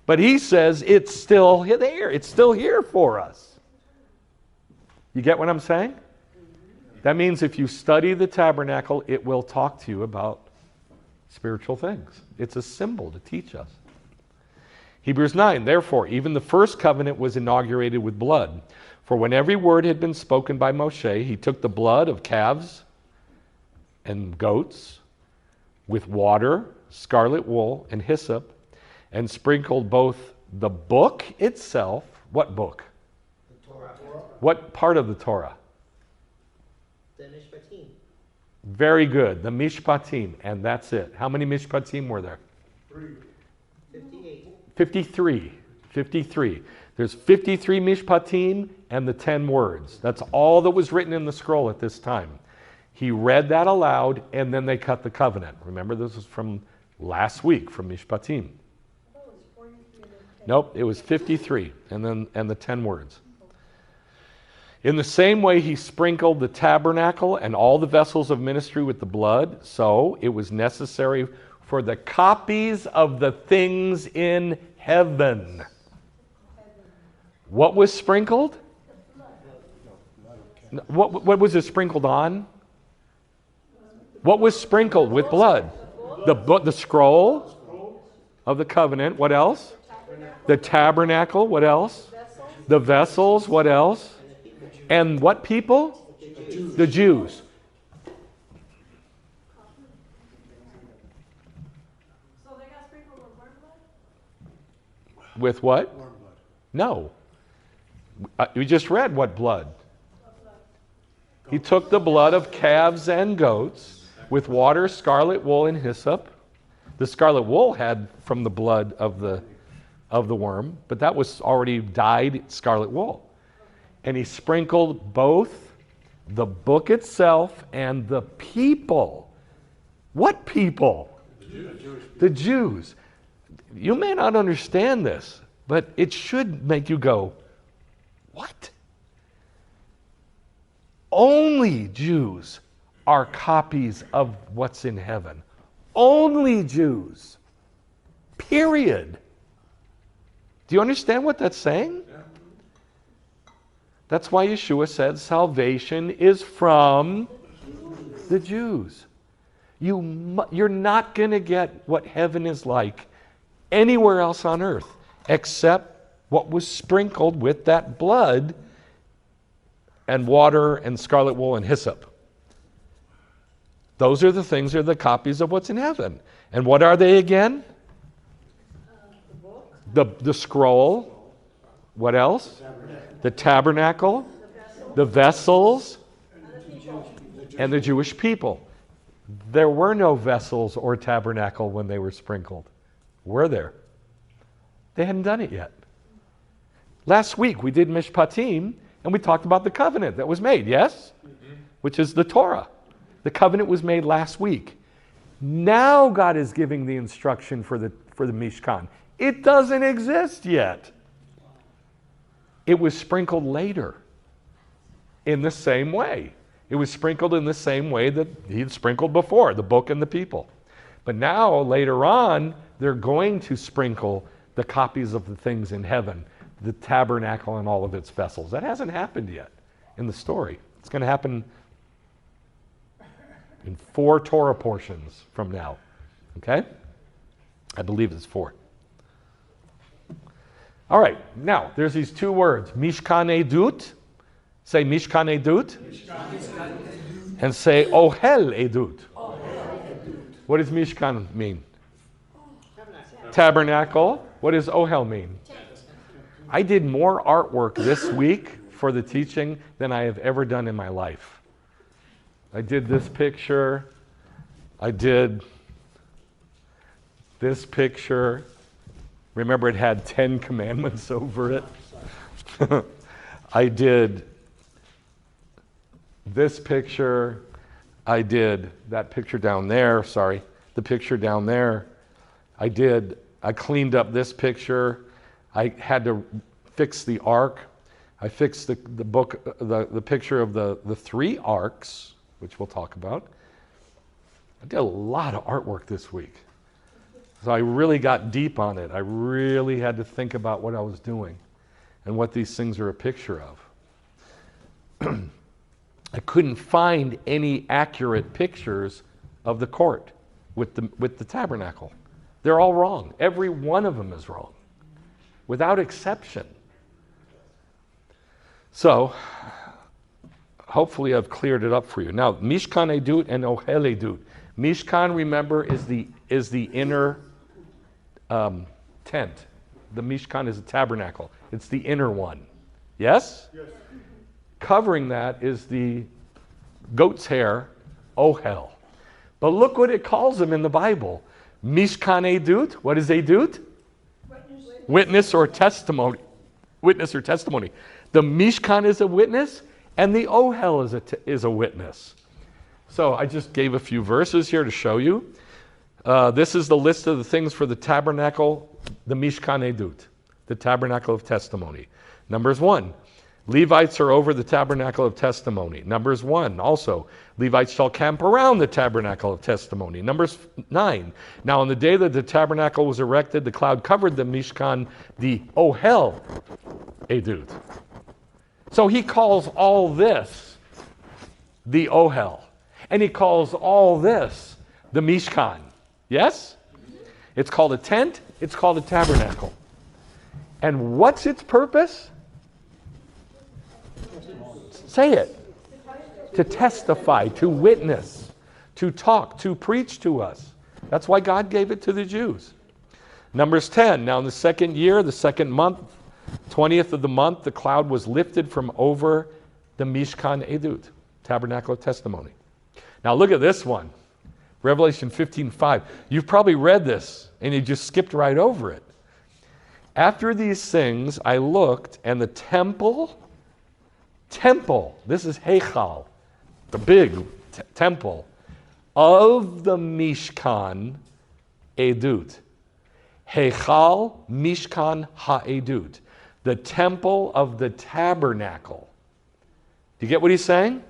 But he says it's still there. It's still here for us. You get what I'm saying? That means if you study the tabernacle, it will talk to you about spiritual things. It's a symbol to teach us. Hebrews 9, therefore, even the first covenant was inaugurated with blood. For when every word had been spoken by Moshe, he took the blood of calves and goats with water, scarlet wool, and hyssop, and sprinkled both the book itself. What book? The Torah. What part of the Torah? The Mishpatim. Very good, the Mishpatim, and that's it. How many Mishpatim were there? 58. 53. There's 53 Mishpatim and the 10 words. That's all that was written in the scroll at this time. He read that aloud, and then they cut the covenant. Remember, this was from last week, from Mishpatim. Nope, it was 53, and the 10 words. In the same way, he sprinkled the tabernacle and all the vessels of ministry with the blood, so it was necessary for the copies of the things in heaven. What was sprinkled? What was it sprinkled on? What was sprinkled with blood? The scroll of the covenant. What else? The tabernacle. What else? The vessels. What else? And what people? The Jews. So they got sprinkled with worm blood? With what? No. We just read what blood. He took the blood of calves and goats with water, scarlet wool, and hyssop. The scarlet wool had from the blood of the worm, but that was already dyed scarlet wool. And he sprinkled both the book itself and the people. What people? The Jews. You may not understand this, but it should make you go, what? Only Jews are copies of what's in heaven. Only Jews. Period. Do you understand what that's saying? Yeah. That's why Yeshua said salvation is from the Jews. You're not going to get what heaven is like anywhere else on earth except what was sprinkled with that blood and water and scarlet wool and hyssop. Those are the things, are the copies of what's in heaven. And what are they again? The scroll. What else? The tabernacle. The vessels. And the Jewish people. There were no vessels or tabernacle when they were sprinkled. Were there? They hadn't done it yet. Last week we did Mishpatim and we talked about the covenant that was made, yes? Which is the Torah. The covenant was made last week. Now God is giving the instruction for the Mishkan. It doesn't exist yet. It was sprinkled later in the same way. It was sprinkled in the same way that he'd sprinkled before, the book and the people. But now, later on, they're going to sprinkle the copies of the things in heaven, the tabernacle and all of its vessels. That hasn't happened yet in the story. It's going to happen in 4 Torah portions from now. Okay? I believe it's 4. All right, now, there's these 2 words, Mishkan Edut. Say Mishkan Edut. And say Ohel Edut. What does Mishkan mean? Tabernacle. What does Ohel mean? I did more artwork this week for the teaching than I have ever done in my life. I did this picture. I did this picture. Remember, it had 10 commandments over it. I did this picture. I did that picture down there. Sorry, the picture down there. I cleaned up this picture. I had to fix the ark. I fixed the book, the picture of the 3 arks, which we'll talk about. I did a lot of artwork this week. So I really got deep on it. I really had to think about what I was doing and what these things are a picture of. I couldn't find any accurate pictures of the court with the tabernacle. They're all wrong. Every one of them is wrong, without exception. So, hopefully I've cleared it up for you. Now, Mishkan Edut and Ohel Edut. Mishkan, remember, is the inner tent. The Mishkan is a tabernacle. It's the inner one. Yes? Yes. Covering that is the goat's hair, Ohel. But look what it calls them in the Bible. Mishkan Edut. What is Edut? Witness or testimony. Witness or testimony. The Mishkan is a witness, and the Ohel is a witness. So I just gave a few verses here to show you. This is the list of the things for the tabernacle, the Mishkan Edut, the tabernacle of testimony. Numbers 1, Levites are over the tabernacle of testimony. Numbers 1, also, Levites shall camp around the tabernacle of testimony. Numbers 9, now on the day that the tabernacle was erected, the cloud covered the Mishkan, the Ohel Edut. So he calls all this the Ohel. And he calls all this the Mishkan. Yes? It's called a tent. It's called a tabernacle. And what's its purpose? Say it. To testify, to witness, to talk, to preach to us. That's why God gave it to the Jews. Numbers 10. Now in the 2nd year, the 2nd month, 20th of the month, the cloud was lifted from over the Mishkan Edut, tabernacle of testimony. Now look at this one. Revelation 15:5. You've probably read this and you just skipped right over it. After these things, I looked, and the temple, this is Heichal, the big temple of the Mishkan Edut. Heichal Mishkan HaEdut, the temple of the tabernacle. Do you get what he's saying?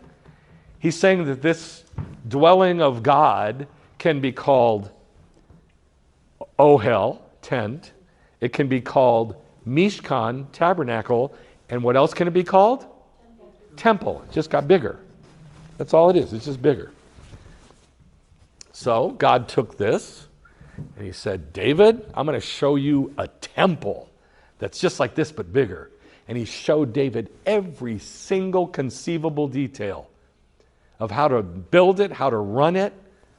He's saying that this dwelling of God can be called Ohel, tent. It can be called Mishkan, tabernacle. And what else can it be called? Temple. It just got bigger. That's all it is. It's just bigger. So God took this and he said, David, I'm going to show you a temple that's just like this but bigger. And he showed David every single conceivable detail of how to build it, how to run it,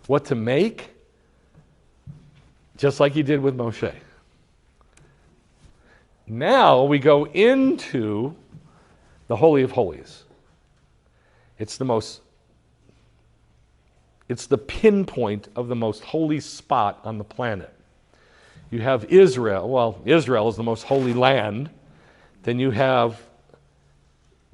what to make, just like he did with Moshe. Now we go into the Holy of Holies. It's the pinpoint of the most holy spot on the planet. You have Israel. Well, Israel is the most holy land. Then you have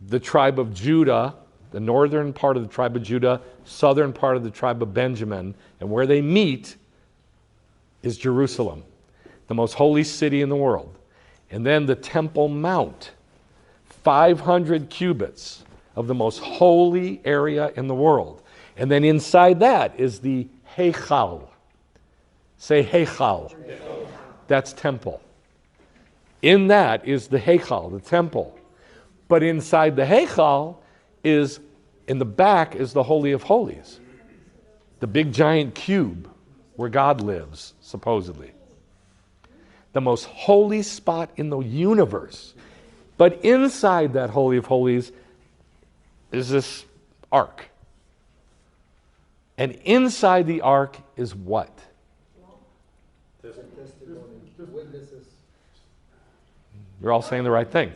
the tribe of Judah, the northern part of the tribe of Judah, southern part of the tribe of Benjamin. And where they meet is Jerusalem, the most holy city in the world. And then the Temple Mount, 500 cubits of the most holy area in the world. And then inside that is the Heichal. Say Heichal. That's temple. In that is the Heichal, the temple. But inside the Heichal is, in the back is the Holy of Holies. The big giant cube where God lives, supposedly. The most holy spot in the universe. But inside that Holy of Holies is this ark. And inside the ark is what? Witnesses. You're all saying the right thing.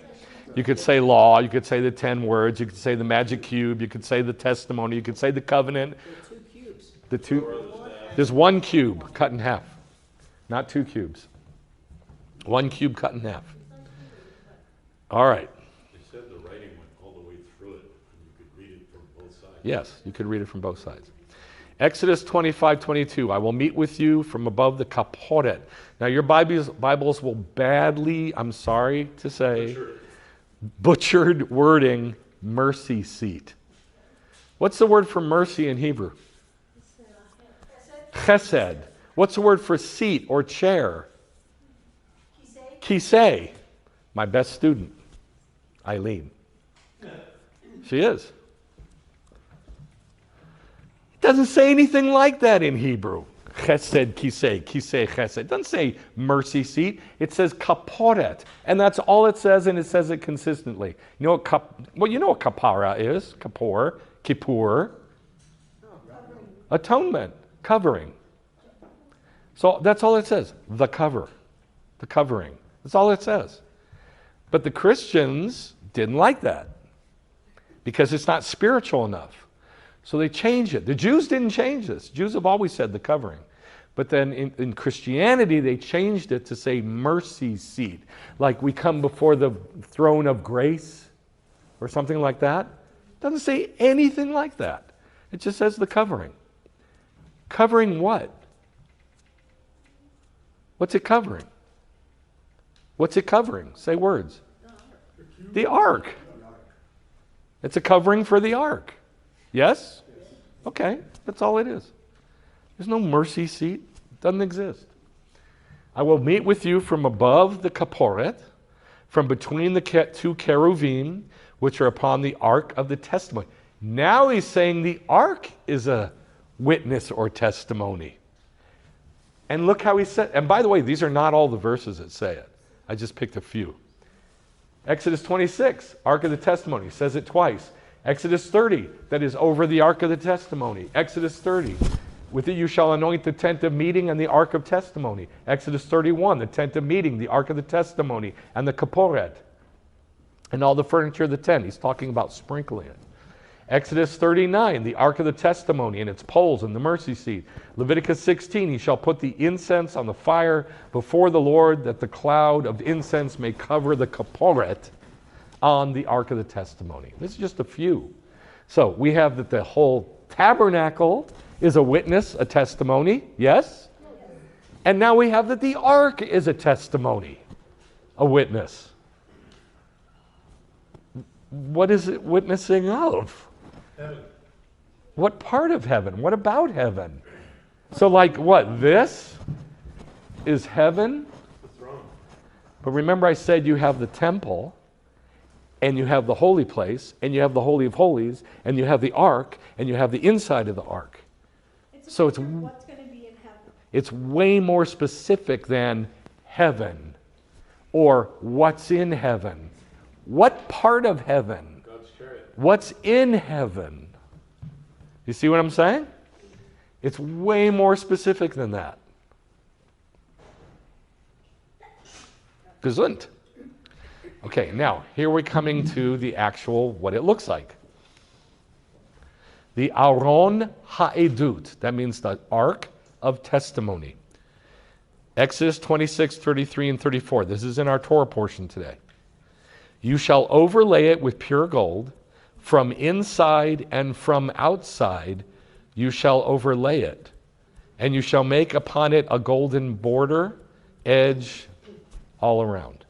You could say law, you could say the 10 words, you could say the magic cube, you could say the testimony, you could say the covenant. There are 2 cubes. The two, there's 1 cube cut in half, not 2 cubes. 1 cube cut in half. All right. They said the writing went all the way through it, and you could read it from both sides. Yes, you could read it from both sides. Exodus 25:22. I will meet with you from above the kaporet. Now your Bibles will badly, I'm sorry to say, butchered wording, mercy seat. What's the word for mercy in Hebrew? Chesed. What's the word for seat or chair? Kisei. My best student, Eileen. She is. It doesn't say anything like that in Hebrew. Chesed, kisei, kisei, chesed. It doesn't say mercy seat. It says kaporet. And that's all it says, and it says it consistently. You know what, you know what kapara is? Kippur. Atonement, covering. So that's all it says. The covering. That's all it says. But the Christians didn't like that because it's not spiritual enough. So they changed it. The Jews didn't change this. Jews have always said the covering. But then in Christianity, they changed it to say mercy seat. Like we come before the throne of grace or something like that. It doesn't say anything like that. It just says the covering. Covering what? What's it covering? What's it covering? Say words. The ark. It's a covering for the ark. Yes? Okay, that's all it is. There's no mercy seat. It doesn't exist. I will meet with you from above the kaporet, from between the 2 cheruvim, which are upon the ark of the testimony. Now he's saying the ark is a witness or testimony. And look how he said, and by the way, these are not all the verses that say it. I just picked a few. Exodus 26, ark of the testimony, says it twice. Exodus 30, that is over the ark of the testimony. Exodus 30, with it you shall anoint the tent of meeting and the ark of testimony. Exodus 31, the tent of meeting, the ark of the testimony, and the kaporet, and all the furniture of the tent. He's talking about sprinkling it. Exodus 39, the Ark of the Testimony and its poles and the mercy seat. Leviticus 16, he shall put the incense on the fire before the Lord, that the cloud of incense may cover the kaporet on the Ark of the Testimony. This is just a few. So we have that the whole tabernacle is a witness, a testimony, yes? And now we have that the Ark is a testimony, a witness. What is it witnessing of? Heaven. What part of heaven? What about heaven? So like what? This is heaven? The throne. But remember I said you have the temple, and you have the holy place, and you have the Holy of Holies, and you have the Ark, and you have the inside of the Ark. So it's What's going to be in heaven? It's way more specific than heaven or what's in heaven. What part of heaven? God's chariot. What's in heaven? You see what I'm saying? It's way more specific than that. Gesund. Okay, now here we're coming to the actual what it looks like. The Aron Ha'edut, that means the Ark of Testimony. Exodus 26, 33, and 34. This is in our Torah portion today. You shall overlay it with pure gold. From inside and from outside you shall overlay it. And you shall make upon it a golden border, edge, all around.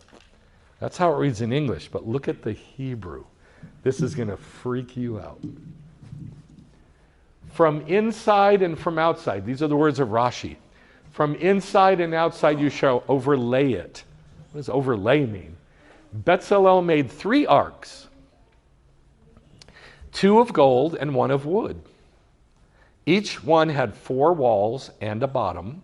That's how it reads in English, but look at the Hebrew. This is going to freak you out. From inside and from outside, these are the words of Rashi. From inside and outside you shall overlay it. What does overlay mean? Bezalel made 3 arks, 2 of gold and 1 of wood. Each one had 4 walls and a bottom,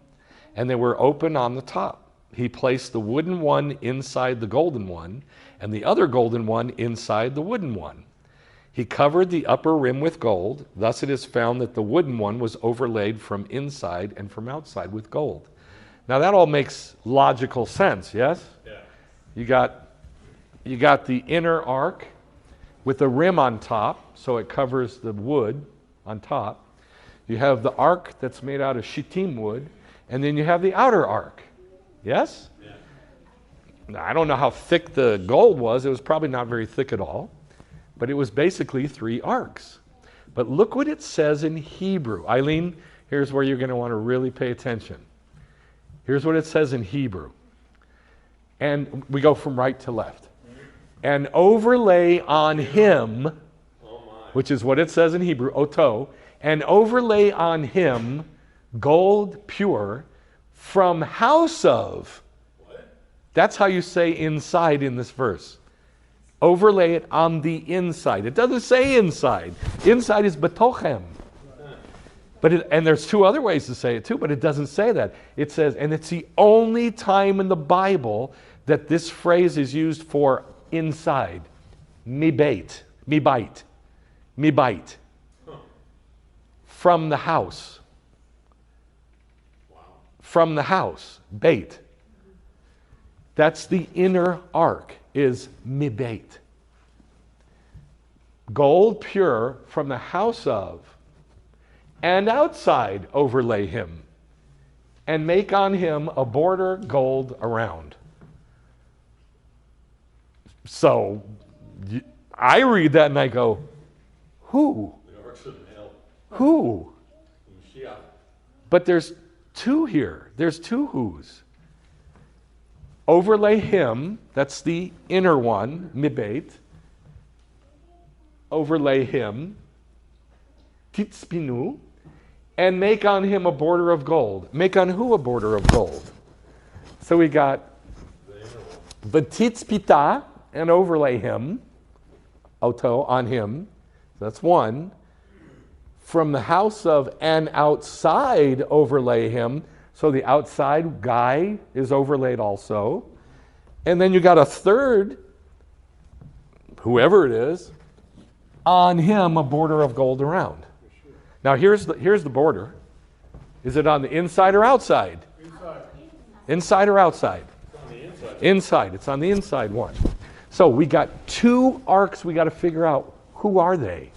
and they were open on the top. He placed the wooden one inside the golden one, and the other golden one inside the wooden one. He covered the upper rim with gold. Thus it is found that the wooden one was overlaid from inside and from outside with gold. Now that all makes logical sense, yes? Yeah. You got the inner ark with the rim on top, so it covers the wood on top. You have the ark that's made out of shittim wood, and then you have the outer ark. Yes? Yeah. Now, I don't know how thick the gold was. It was probably not very thick at all. But it was basically 3 arks. But look what it says in Hebrew. Eileen, here's where you're going to want to really pay attention. Here's what it says in Hebrew. And we go from right to left. And overlay on him, which is what it says in Hebrew, oto, and overlay on him gold pure from house of. What? That's how you say inside in this verse. Overlay it on the inside. It doesn't say inside. Inside is betochem. And there's 2 other ways to say it too, but it doesn't say that. It says, and it's the only time in the Bible that this phrase is used for inside. Mibait. Mibait. Mibait. From the house. Wow. From the house. Bait. That's the inner ark, is mibait. Gold pure from the house of, and outside overlay him, and make on him a border gold around. So I read that and I go, who? The arks of hell. Who? Mashiach. But there's 2 here. There's 2 who's. Overlay him, that's the inner one, mibait. Overlay him, titzpinu, and make on him a border of gold. Make on who a border of gold? So we got v'titzpita, and overlay him, oto, on him. That's 1. From the house of, and outside overlay him. So the outside guy is overlaid also. And then you got a 3rd, whoever it is, on him a border of gold around. Now here's the border. Is it on the inside or outside? Inside. Inside or outside? It's on the inside. Inside. It's on the inside one. So we got 2 arks we got to figure out. Who are they?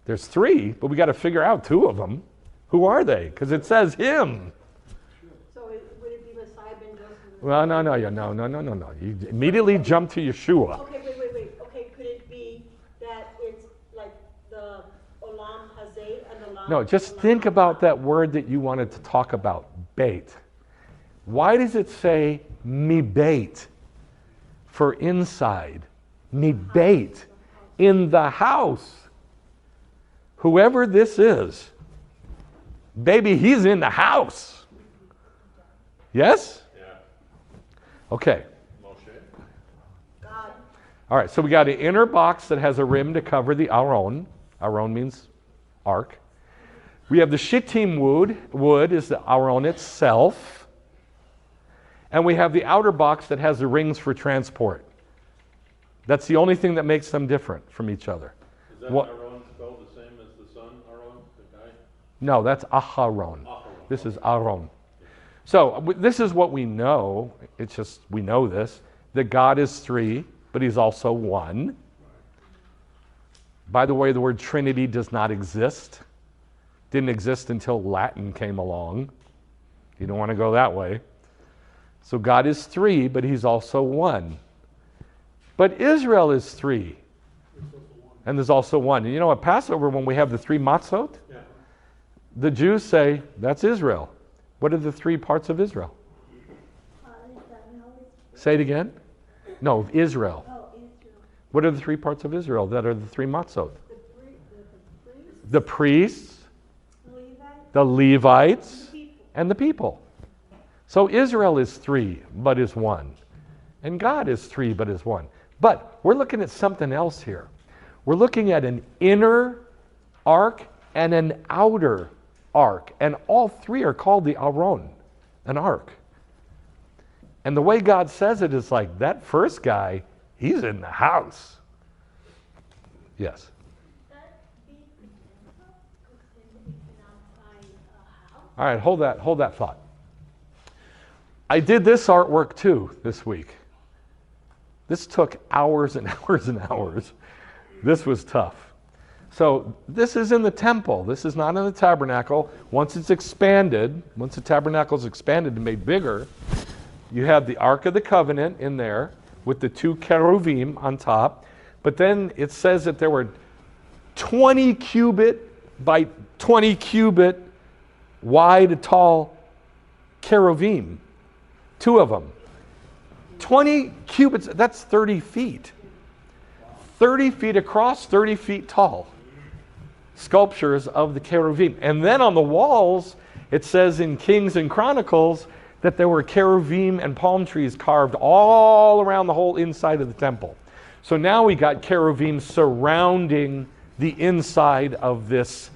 There's three, but we got to figure out two of them. Who are they? Because it says him. So would it be Messiah ben Joseph? Well, no. You immediately jump to Yeshua. Okay, wait. Okay, could it be that it's like the Olam Hazeh and the Olam? No, just think about that word that you wanted to talk about, bait. Why does it say mi bait for inside? Mi bait, in the house. Whoever this is, baby, he's in the house. Yes? Yeah. Okay. Moshe. God. All right, so we got an inner box that has a rim to cover the aron. Aron means ark. We have the shittim wood. Wood is the aron itself. And we have the outer box that has the rings for transport. That's the only thing that makes them different from each other. Is that What? Aaron spelled the same as the son, Aaron, the guy? No, that's Aharon. Aharon. This is Aaron. So this is what we know. It's just, we know this, that God is three, but he's also one. By the way, the word Trinity does not exist. Didn't exist until Latin came along. You don't want to go that way. So God is three, but he's also one. But Israel is three. And there's also one. And you know, at Passover, when we have the three matzot, the Jews say, that's Israel. What are the three parts of Israel? Say it again. No, Israel. What are the three parts of Israel that are the three matzot? The priests, the Levites, and the people. So Israel is three, but is one. And God is three, but is one. But we're looking at something else here. We're looking at an inner ark and an outer ark. And all three are called the Aron, an ark. And the way God says it is like, that first guy, he's in the house. Yes. All right, hold that thought. I did this artwork too this week. This took hours and hours and hours. This was tough. So this is in the temple. This is not in the tabernacle. Once it's expanded, once the tabernacle is expanded and made bigger, you have the Ark of the Covenant in there with the two cherubim on top. But then it says that there were 20 cubit by 20 cubit wide, tall cherubim. Two of them. 20 cubits, that's 30 feet. 30 feet across, 30 feet tall. Sculptures of the cherubim. And then on the walls, it says in Kings and Chronicles that there were cherubim and palm trees carved all around the whole inside of the temple. So now we got cherubim surrounding the inside of this,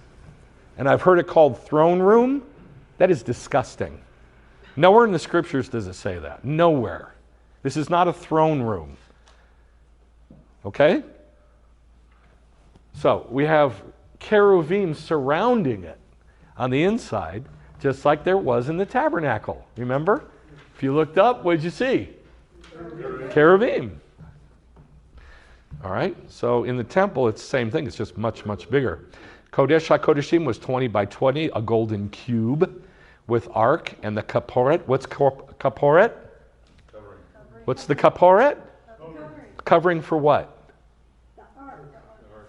and I've heard it called throne room. That is disgusting. Nowhere in the scriptures does it say that. Nowhere. This is not a throne room. Okay? So we have cherubim surrounding it on the inside, just like there was in the tabernacle. Remember? If you looked up, what did you see? Cherubim. All right? So in the temple, it's the same thing. It's just much, much bigger. Kodesh HaKodeshim was 20 by 20, a golden cube with ark and the kaporet. What's kaporet? What's the kaporet? Covering for what?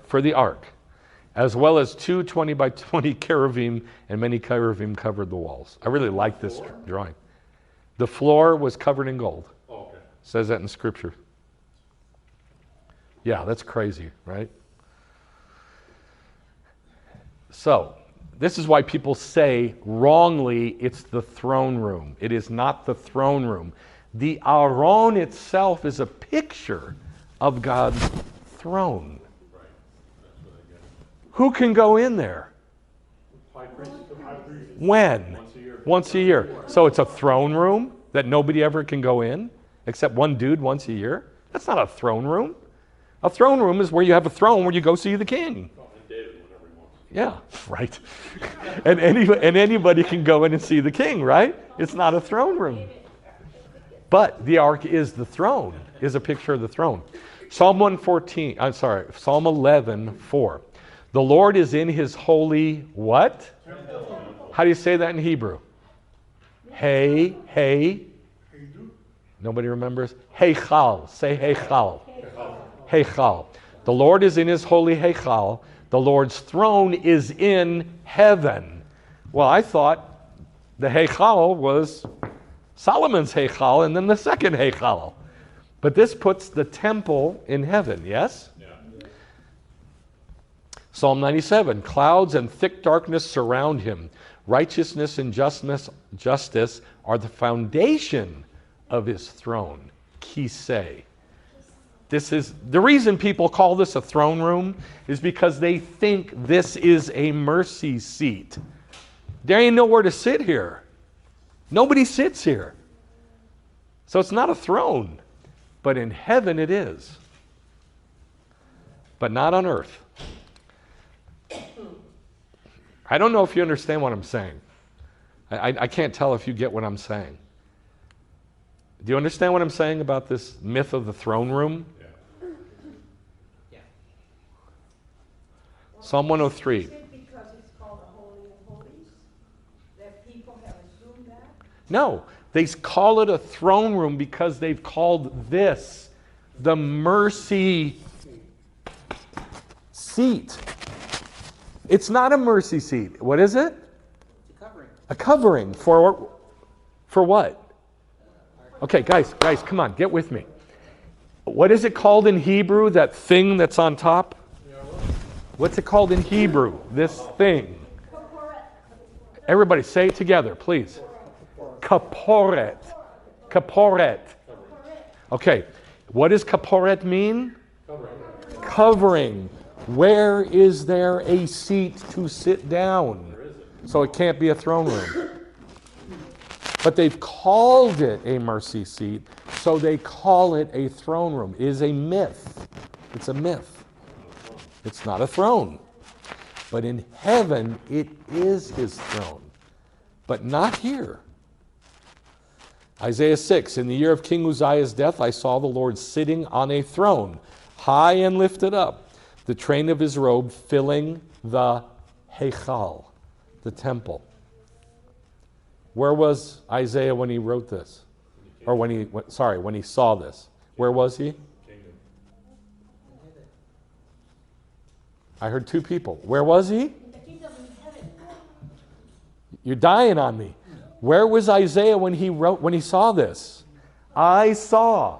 For the ark. As well as two 20 by 20 cherubim, and many cherubim covered the walls. I really like this drawing. The floor was covered in gold. Oh, okay. Says that in scripture. Yeah, that's crazy, right? So, this is why people say wrongly it's the throne room. It is not the throne room. The Aron itself is a picture of God's throne. Right. That's what I get. Who can go in there? High priest. When? Once a year. Once a year. So it's a throne room that nobody ever can go in, except one dude once a year? That's not a throne room. A throne room is where you have a throne where you go see the king. Oh, and David, whenever he wants. Yeah, right. and anybody can go in and see the king, right? It's not a throne room. But the ark is the throne, is a picture of the throne. Psalm 11:4. The Lord is in his holy what? How do you say that in Hebrew? Hey. Nobody remembers? Heichal. Say Heichal. Heichal. The Lord is in his holy Heichal. The Lord's throne is in heaven. Well, I thought the Heichal was Solomon's Heichal and then the second Heichal. But this puts the temple in heaven, yes? Yeah. Psalm 97, clouds and thick darkness surround him. Righteousness and justice are the foundation of his throne. Kisei. This is the reason people call this a throne room is because they think this is a mercy seat. There ain't nowhere to sit here. Nobody sits here. So it's not a throne, but in heaven it is. But not on earth. I don't know if you understand what I'm saying. I can't tell if you get what I'm saying. Do you understand what I'm saying about this myth of the throne room? Yeah. Psalm 103. Is it because it's called the Holy of Holies? That people have assumed that? No, they call it a throne room because they've called this the mercy seat. It's not a mercy seat. What is it? It's a covering. A covering for what? Okay, guys, come on, get with me. What is it called in Hebrew, that thing that's on top? What's it called in Hebrew, this thing? Everybody say it together, please. Kaporet. Kaporet. Okay, what does kaporet mean? Covering. Where is there a seat to sit down? So it can't be a throne room. But they've called it a mercy seat, so they call it a throne room. It is a myth. It's a myth. It's not a throne. But in heaven, it is his throne. But not here. Isaiah 6, in the year of King Uzziah's death, I saw the Lord sitting on a throne, high and lifted up, the train of his robe filling the Heichal, the temple. Where was Isaiah when he wrote this? Or when he saw this? Where was he? I heard two people. Where was he? You're dying on me. Where was Isaiah when he saw this? I saw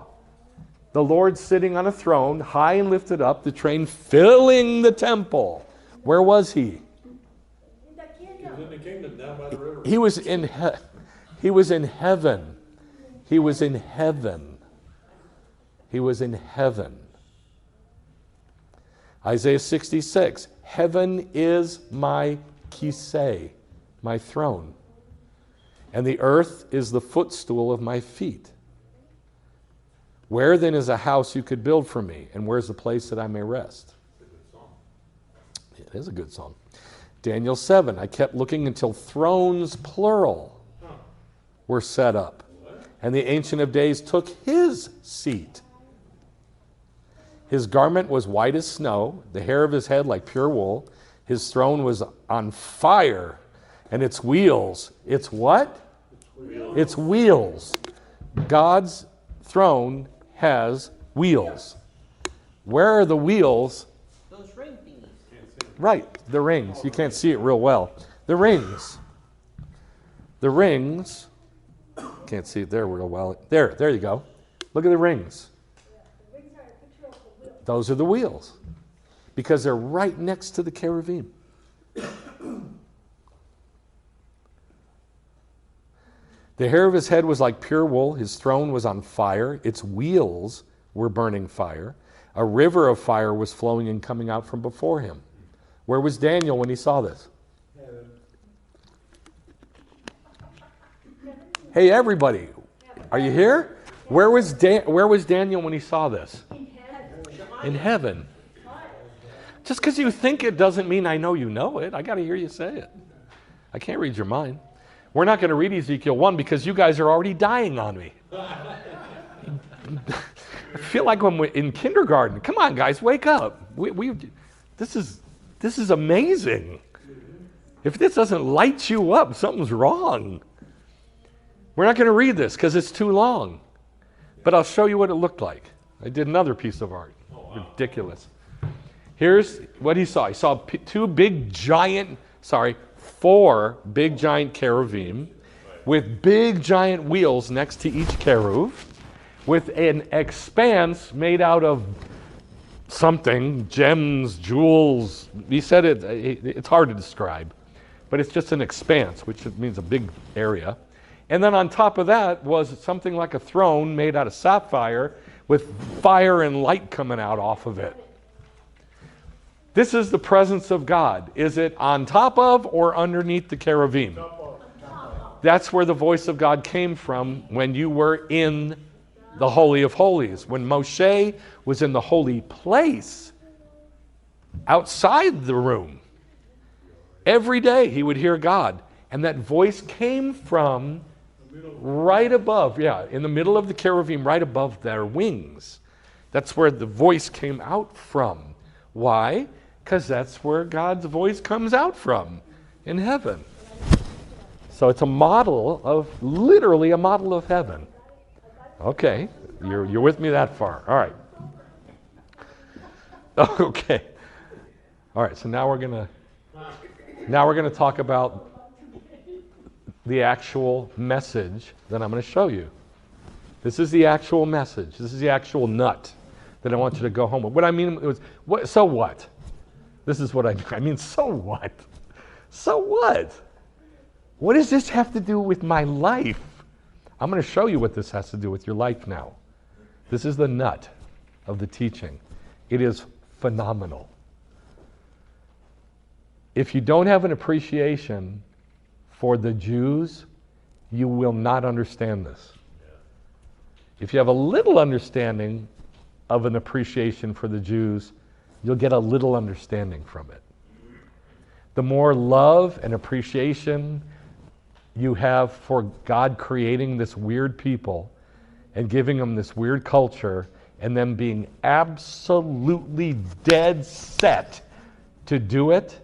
the Lord sitting on a throne, high and lifted up, the train filling the temple. Where was he? He was in the kingdom down by the river. He was in heaven. He was in heaven. He was in heaven. Isaiah 66, heaven is my kisei, my throne, and the earth is the footstool of my feet. Where then is a house you could build for me, and where's the place that I may rest? It is a good song. Daniel 7, I kept looking until thrones, plural, were set up. And the Ancient of Days took his seat. His garment was white as snow, the hair of his head like pure wool. His throne was on fire, and its wheels, it's what? It's wheels. God's throne has wheels. Where are the wheels? Those ring thingies. Right, the rings. You can't see it real well. The rings. Can't see it there real well. There you go. Look at the rings. Those are the wheels. Because they're right next to the cherubim. The hair of his head was like pure wool. His throne was on fire. Its wheels were burning fire. A river of fire was flowing and coming out from before him. Where was Daniel when he saw this? Hey, everybody, are you here? Where was Daniel when he saw this? In heaven. Just because you think it doesn't mean I know you know it. I got to hear you say it. I can't read your mind. We're not going to read Ezekiel 1 because you guys are already dying on me. I feel like when we're in kindergarten. Come on, guys, wake up. This This is amazing. If this doesn't light you up, something's wrong. We're not going to read this because it's too long. But I'll show you what it looked like. I did another piece of art. Ridiculous. Here's what he saw. He saw four big giant cherubim with big giant wheels next to each cherub, with an expanse made out of something, gems, jewels. He said it's hard to describe, but it's just an expanse, which means a big area. And then on top of that was something like a throne made out of sapphire with fire and light coming out off of it. This is the presence of God. Is it on top of or underneath the cherubim? That's where the voice of God came from when you were in the Holy of Holies. When Moshe was in the holy place, outside the room, every day he would hear God. And that voice came from right above, in the middle of the cherubim, right above their wings. That's where the voice came out from. Why? Because that's where God's voice comes out from, in heaven. So it's literally a model of heaven. Okay, you're with me that far. All right. Okay. All right, so now we're gonna talk about the actual message that I'm going to show you. This is the actual message. This is the actual nut that I want you to go home with. What I mean was, so what? This is what I mean. So what? So what? What does this have to do with my life? I'm going to show you what this has to do with your life now. This is the nut of the teaching. It is phenomenal. If you don't have an appreciation for the Jews, you will not understand this. If you have a little understanding of an appreciation for the Jews, you'll get a little understanding from it. The more love and appreciation you have for God creating this weird people and giving them this weird culture and them being absolutely dead set to do it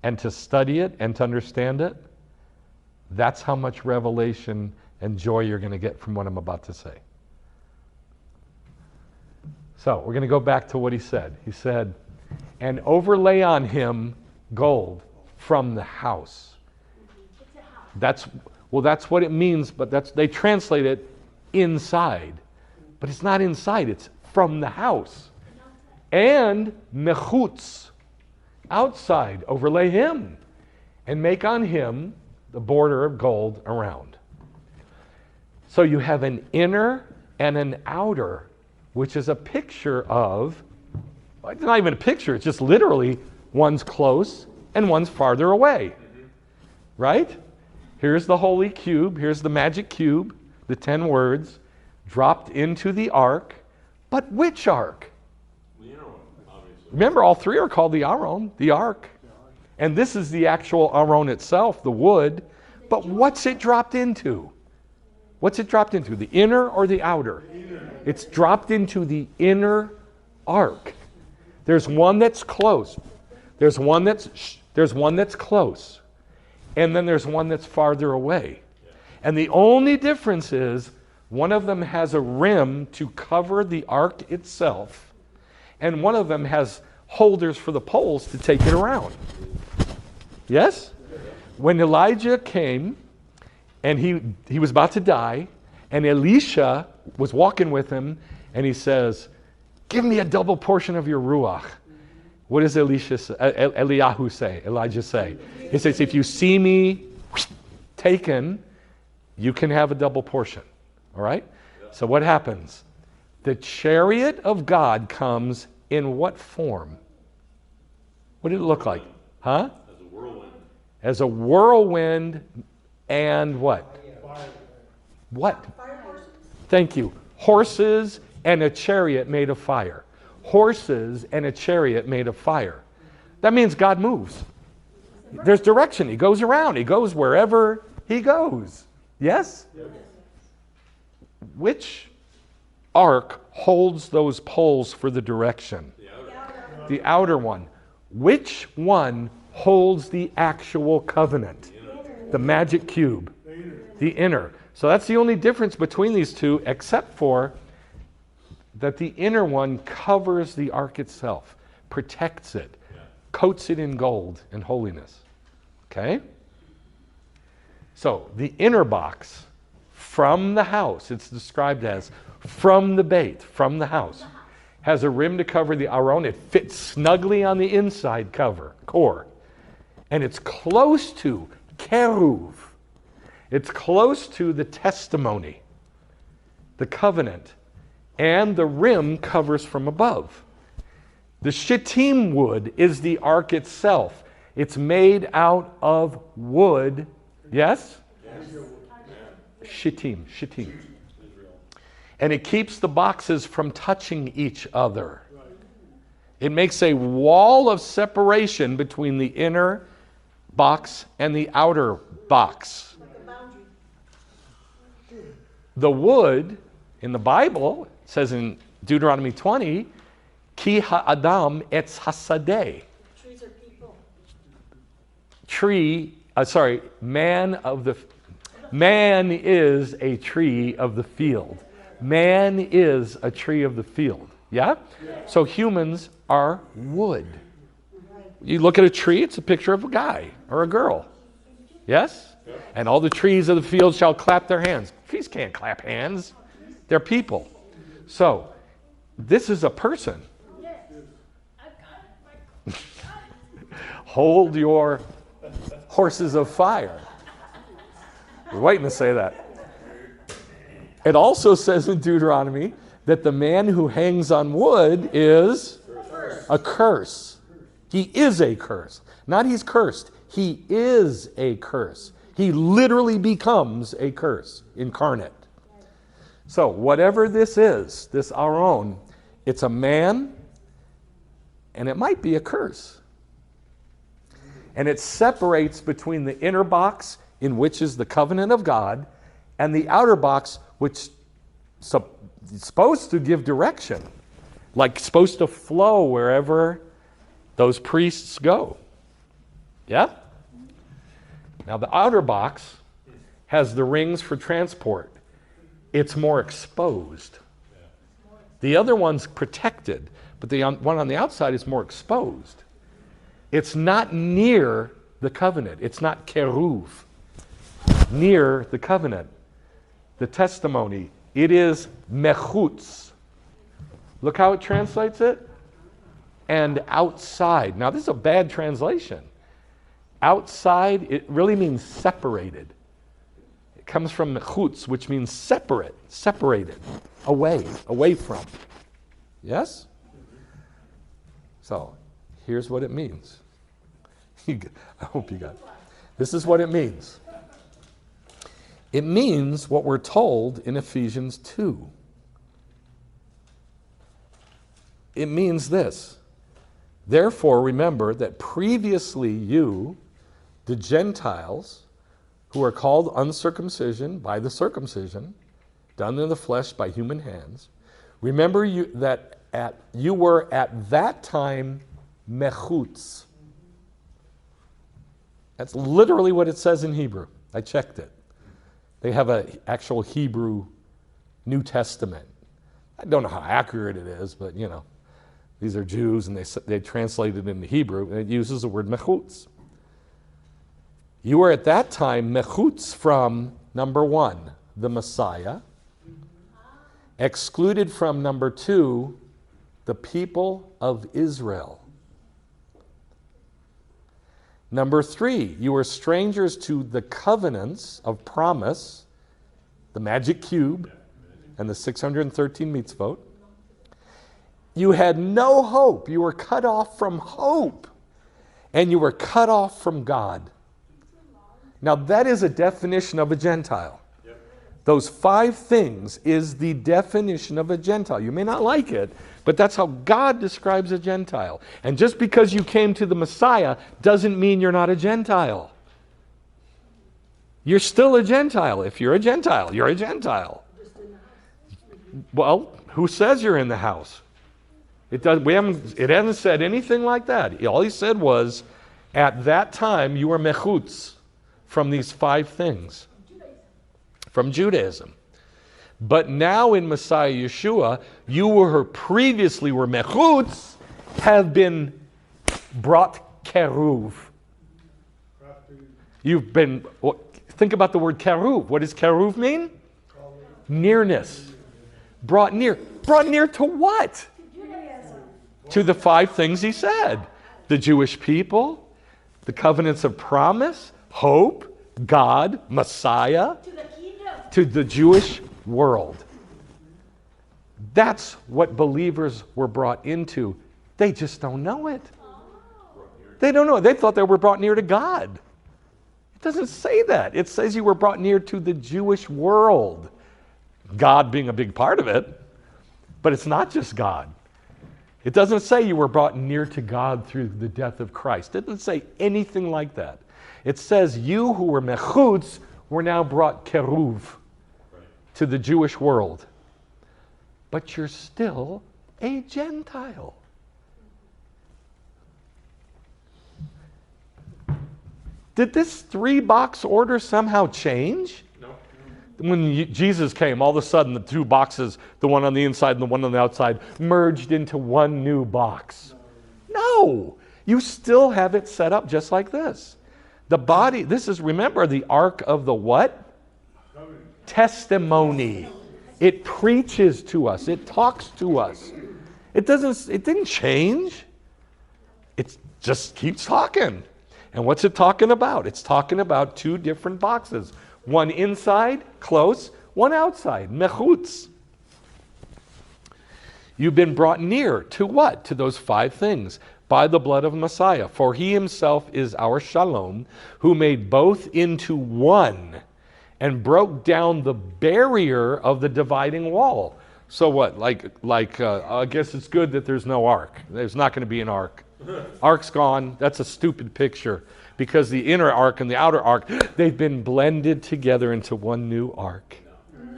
and to study it and to understand it, that's how much revelation and joy you're going to get from what I'm about to say. So we're going to go back to what he said. He said, and overlay on him gold from the house. That's what it means, but they translate it inside. But it's not inside, it's from the house. And mechutz, outside, overlay him. And make on him the border of gold around. So you have an inner and an outer, which is a picture of, it's not even a picture, it's just literally one's close and one's farther away. Right? Here's the holy cube, here's the magic cube, the 10 words, dropped into the ark. But which ark? The inner one, obviously. Remember, all three are called the Aron, the ark. And this is the actual Aron itself, the wood. But what's it dropped into? What's it dropped into? The inner or the outer? It's dropped into the inner ark. There's one that's close. There's one that's close. And then there's one that's farther away. And the only difference is one of them has a rim to cover the ark itself, and one of them has holders for the poles to take it around. Yes? When Elijah came, and he was about to die, and Elisha was walking with him, and he says, give me a double portion of your ruach. What does Elijah say? He says, if you see me taken, you can have a double portion. All right? So what happens? The chariot of God comes in what form? What did it look like? Huh? As a whirlwind. As a whirlwind and what? Fire. What? Thank you. Horses and a chariot made of fire. Horses and a chariot made of fire. That means God moves. There's direction. He goes around. He goes wherever he goes. Yes? Yes. Which ark holds those poles for the direction? The outer. The outer one. Which one holds the actual covenant? The magic cube. The inner. So that's the only difference between these two, except for that the inner one covers the ark itself, protects it, coats it in gold and holiness. Okay? So the inner box from the house, it's described as from the bait, from the house, has a rim to cover the aron. It fits snugly on the inside core. And it's close to keruv. It's close to the testimony, the covenant, and the rim covers from above. The shittim wood is the ark itself. It's made out of wood. Yes? Shittim. And it keeps the boxes from touching each other. It makes a wall of separation between the inner box and the outer box. The wood in the Bible says in Deuteronomy 20, Ki ha'adam etz hasadeh. Trees are people. Man is a tree of the field. Man is a tree of the field. Yeah? So humans are wood. You look at a tree, it's a picture of a guy or a girl. Yes? And all the trees of the field shall clap their hands. Trees can't clap hands. They're people. So, this is a person. Hold your horses of fire. We're waiting to say that. It also says in Deuteronomy that the man who hangs on wood is a curse. He is a curse. Not he's cursed. He is a curse. He literally becomes a curse incarnate. So whatever this is, this aron, it's a man and it might be a curse. And it separates between the inner box, in which is the covenant of God, and the outer box, which is supposed to give direction, like supposed to flow wherever those priests go. Yeah? Now the outer box has the rings for transport. It's more exposed. The other one's protected, but the one on the outside is more exposed. It's not near the covenant. It's not keruv. Near the covenant. The testimony. It is mechutz. Look how it translates it. And outside. Now this is a bad translation. Outside, it really means separated. It comes from mechutz, which means separate, separated, away from. Yes? So, here's what it means. I hope you got it. This is what it means. It means what we're told in Ephesians 2. It means this. Therefore, remember that previously you, the Gentiles, who are called uncircumcision by the circumcision, done in the flesh by human hands, remember you were at that time mechutz. That's literally what it says in Hebrew. I checked it. They have an actual Hebrew New Testament. I don't know how accurate it is, but these are Jews and they translate it into Hebrew, and it uses the word mechutz. You were at that time mechutz from, number 1, the Messiah, excluded from, number 2, the people of Israel. Number 3, you were strangers to the covenants of promise, the magic cube, and the 613 mitzvot. You had no hope. You were cut off from hope. And you were cut off from God. Now that is a definition of a Gentile. Yep. Those 5 things is the definition of a Gentile. You may not like it, but that's how God describes a Gentile. And just because you came to the Messiah doesn't mean you're not a Gentile. You're still a Gentile. If you're a Gentile, you're a Gentile. Well, who says you're in the house? It hasn't said anything like that. All he said was, at that time you were mechutz from these 5 things. From Judaism. But now in Messiah Yeshua, you who previously were mechutz have been brought keruv. You've been, think about the word keruv. What does keruv mean? Nearness. Brought near. Brought near to what? To the 5 things he said. The Jewish people, the covenants of promise, hope, God, Messiah, to the Jewish world. That's what believers were brought into. They just don't know it. They don't know it. They thought they were brought near to God. It doesn't say that. It says you were brought near to the Jewish world. God being a big part of it, but it's not just God. It doesn't say you were brought near to God through the death of Christ. It doesn't say anything like that. It says you who were mechutz were now brought keruv to the Jewish world. But you're still a Gentile. Did this 3-box order somehow change? No. When Jesus came, all of a sudden the 2 boxes, the one on the inside and the one on the outside, merged into one new box. No. You still have it set up just like this. The body, this is, remember, the ark of the what? Testimony. It preaches to us. It talks to us. It didn't change. It just keeps talking. And what's it talking about? It's talking about 2 different boxes. One inside, close, one outside, mechutz. You've been brought near to what? To those 5 things. By the blood of Messiah. For he himself is our shalom, who made both into one and broke down the barrier of the dividing wall. So what? I guess it's good that there's no ark. There's not going to be an ark. Ark's gone. That's a stupid picture because the inner ark and the outer ark, they've been blended together into one new ark.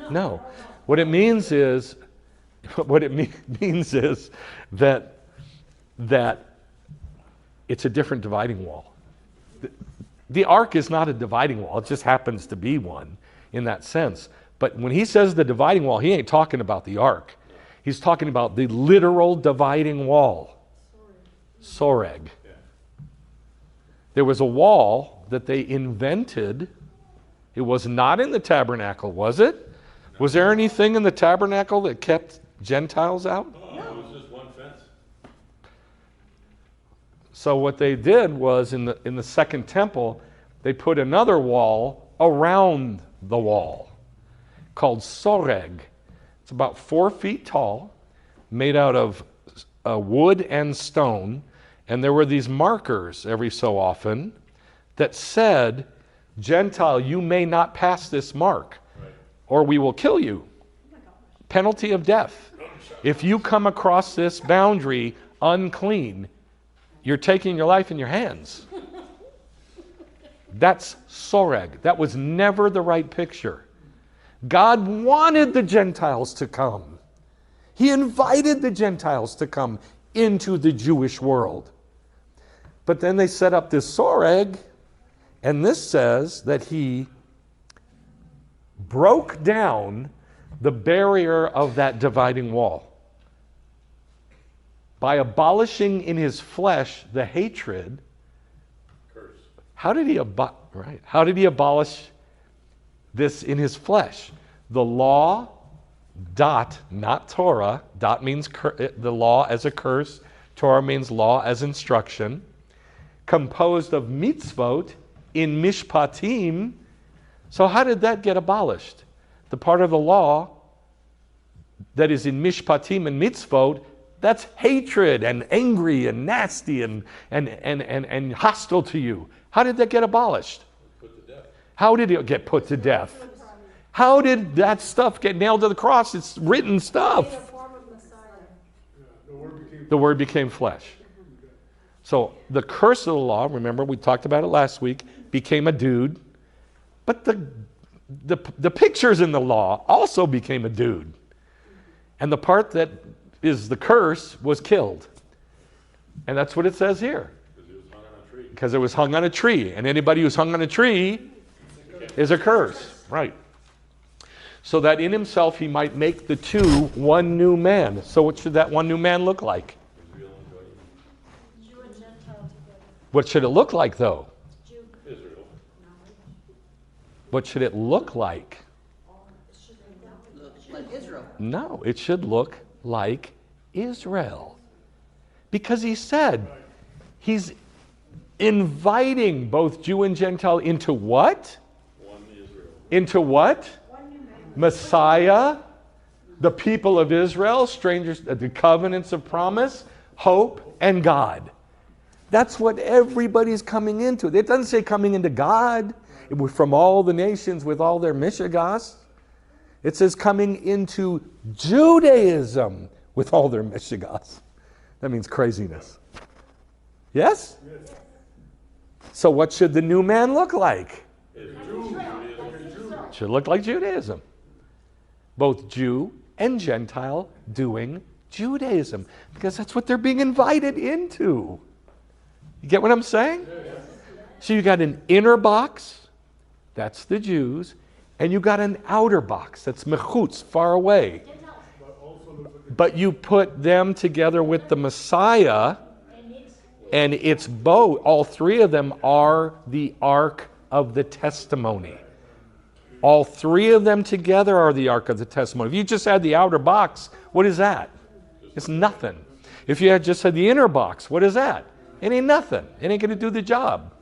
No. What it means is that it's a different dividing wall. The ark is not a dividing wall. It just happens to be one in that sense. But when he says the dividing wall, he ain't talking about the ark. He's talking about the literal dividing wall. Soreg. There was a wall that they invented. It was not in the tabernacle, was it? Was there anything in the tabernacle that kept Gentiles out? No, it was just one fence. So what they did was in the second temple, they put another wall around the wall called soreg. It's about 4 feet tall, made out of wood and stone, and there were these markers every so often that said, Gentile, you may not pass this mark, or we will kill you. Penalty of death. If you come across this boundary unclean, you're taking your life in your hands. That's soreg. That was never the right picture. God wanted the Gentiles to come. He invited the Gentiles to come into the Jewish world. But then they set up this soreg, and this says that he broke down the barrier of that dividing wall by abolishing in his flesh the hatred. Curse. How did he abolish this in his flesh? The law, dot, not Torah. Dot means the law as a curse. Torah means law as instruction. Composed of mitzvot in mishpatim. So how did that get abolished? The part of the law that is in mishpatim and mitzvot, that's hatred and angry and nasty and hostile to you. How did that get abolished? Put to death. How did it get put to death? How did that stuff get nailed to the cross? It's written stuff. The Word became flesh. So the curse of the law, remember we talked about it last week, became a dude. But the pictures in the law also became a dude. And the part that is the curse, was killed. And that's what it says here. Because he was hung on a tree. Because it was hung on a tree. And anybody who's hung on a tree is a curse. Right. So that in himself he might make the two one new man. So what should that one new man look like? Israel and Jordan. Jew and Gentile together. What should it look like, though? Jew. Israel. What should it look like? Look like Israel. No, it should look like Israel. Because he said he's inviting both Jew and Gentile into what? One Israel. Into what? Messiah, the people of Israel, strangers, the covenants of promise, hope, and God. That's what everybody's coming into. It doesn't say coming into God from all the nations with all their mishigas. It says coming into Judaism with all their mishigas. That means craziness. Yes? So what should the new man look like? Should look like Judaism. Both Jew and Gentile doing Judaism. Because that's what they're being invited into. You get what I'm saying? So you got an inner box, that's the Jews, and you got an outer box, that's mechutz, far away. But you put them together with the Messiah, and it's both. All three of them are the Ark of the Testimony. All three of them together are the Ark of the Testimony. If you just had the outer box, what is that? It's nothing. If you had just had the inner box, what is that? It ain't nothing. It ain't going to do the job.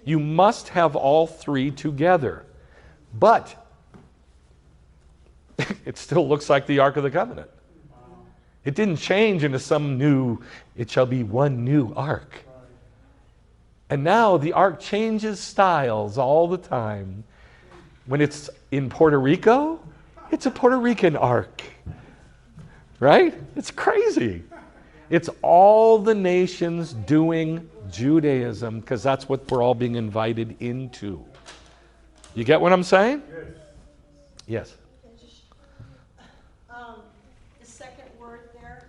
You must have all three together. But it still looks like the Ark of the Covenant. It didn't change into some new, it shall be one new ark. And now the ark changes styles all the time. When it's in Puerto Rico, it's a Puerto Rican ark. Right? It's crazy. It's all the nations doing Judaism because that's what we're all being invited into. You get what I'm saying? Yes. The second word there.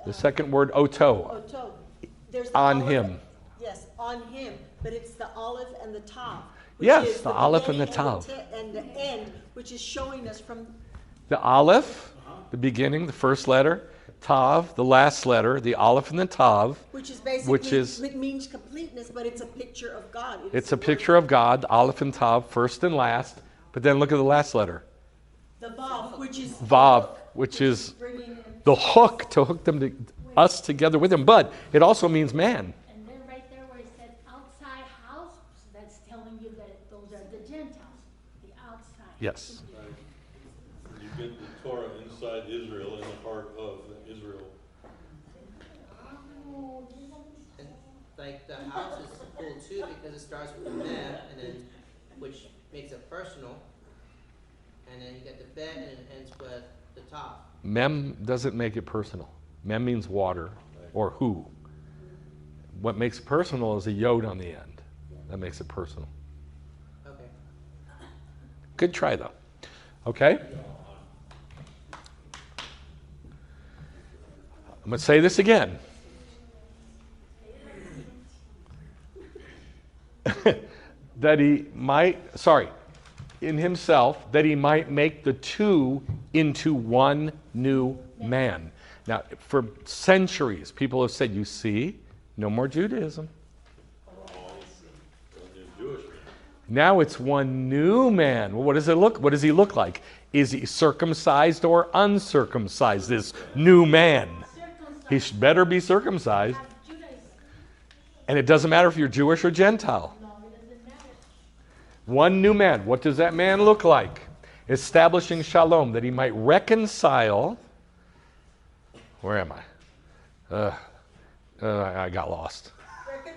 The second word, oto, Oto. There's the on olive. him. Yes, on him. But it's the olive and the tav. Which Yes, is the olive and the beginning tav. And the end, which is showing us from The aleph, the beginning, the first letter. Tav, the last letter. The aleph and the tav. which is basically it means completeness, but it's a picture of God. It's a picture of God, aleph and tav, first and last. But then look at the last letter. The vav, which is Vav, which is bringing in. the hook to hook them to us together with him. But it also means man. And then right there where it said outside house, that's telling you that those are the Gentiles, the outside. Yes. You get the Torah inside Israel, in the heart of Israel. And like the house is cool too because it starts with the mem and then which makes it personal. And then you get the bet and it ends with the top. Mem doesn't make it personal. Mem means water or who. What makes it personal is a yod on the end. That makes it personal. Okay. Good try though. Okay? I'm going to say this again. That he might, in himself, that he might make the two into one new man. Now, for centuries, people have said, you see, no more Judaism. Now it's one new man. Well, what does he look like? Is he circumcised or uncircumcised, this new man? He better be circumcised. And it doesn't matter if you're Jewish or Gentile. One new man. What does that man look like? Establishing shalom, that he might reconcile. Where am I? I got lost.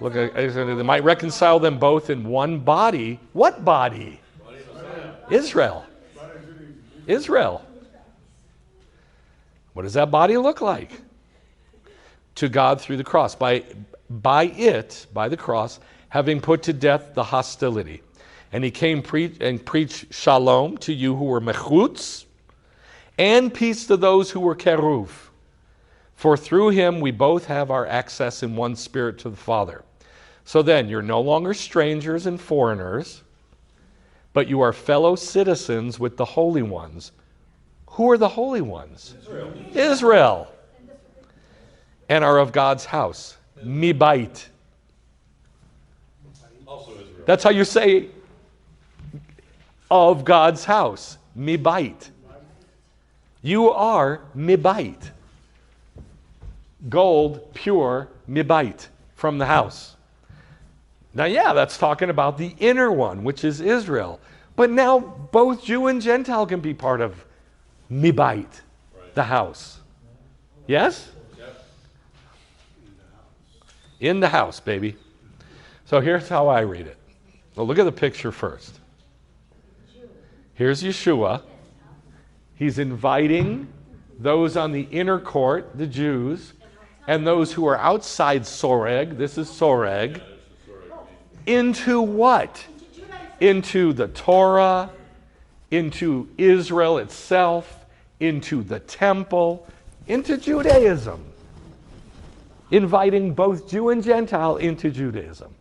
Look, they might reconcile them both in one body. What body? Israel. Israel. What does that body look like? To God through the cross. By the cross, having put to death the hostility. And he came and preached shalom to you who were mechutz, And peace to those who were keruv. For through him we both have our access in one spirit to the Father. So then, you're no longer strangers and foreigners, but you are fellow citizens with the holy ones. Who are the holy ones? Israel. And are of God's house. Mibait. Also Israel. That's how you say of God's house. Mibait. You are mibait. Gold, pure, mibait, from the house. Now, yeah, that's talking about the inner one, which is Israel. But now both Jew and Gentile can be part of mibait, the house. Yes? Yep. In the house, baby. So here's how I read it. Well, look at the picture first. Here's Yeshua. He's inviting those on the inner court, the Jews, and those who are outside Soreg, this is Soreg, into what? Into the Torah, into Israel itself, into the temple, into Judaism. Inviting both Jew and Gentile into Judaism.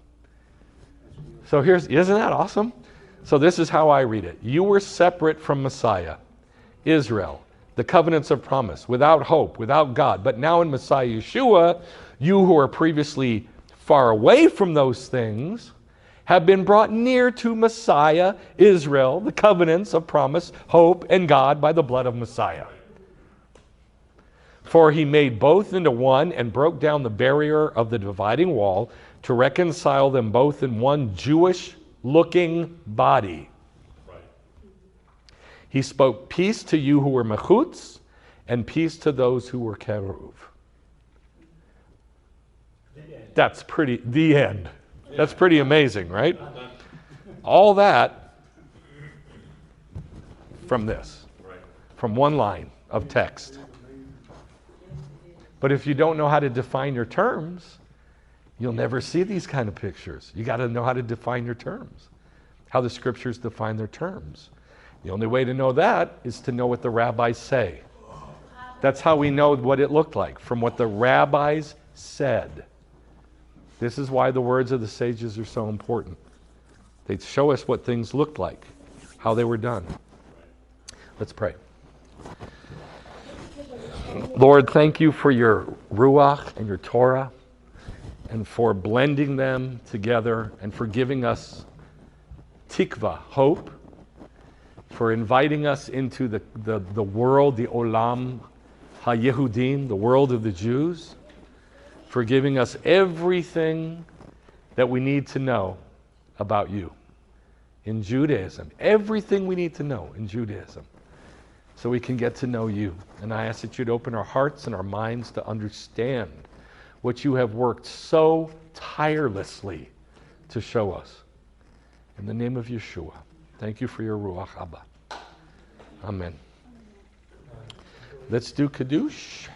So isn't that awesome? So this is how I read it. You were separate from Messiah, Israel, the covenants of promise, without hope, without God. But now in Messiah Yeshua, you who are previously far away from those things have been brought near to Messiah, Israel, the covenants of promise, hope, and God by the blood of Messiah. For he made both into one and broke down the barrier of the dividing wall to reconcile them both in one Jewish-looking body. He spoke peace to you who were mechutz and peace to those who were keruv. That's the end. That's pretty amazing, right? All that from this, from one line of text. But if you don't know how to define your terms, you'll never see these kind of pictures. You got to know how to define your terms, how the scriptures define their terms. The only way to know that is to know what the rabbis say. That's how we know what it looked like, from what the rabbis said. This is why the words of the sages are so important. They show us what things looked like, how they were done. Let's pray. Lord, thank you for your Ruach and your Torah, and for blending them together, and for giving us tikva, hope, for inviting us into the world, the olam ha-Yehudim, the world of the Jews, for giving us everything that we need to know about you in Judaism. Everything we need to know in Judaism, so we can get to know you. And I ask that you'd open our hearts and our minds to understand what you have worked so tirelessly to show us. In the name of Yeshua, thank you for your Ruach Abba. Amen. Let's do Kiddush.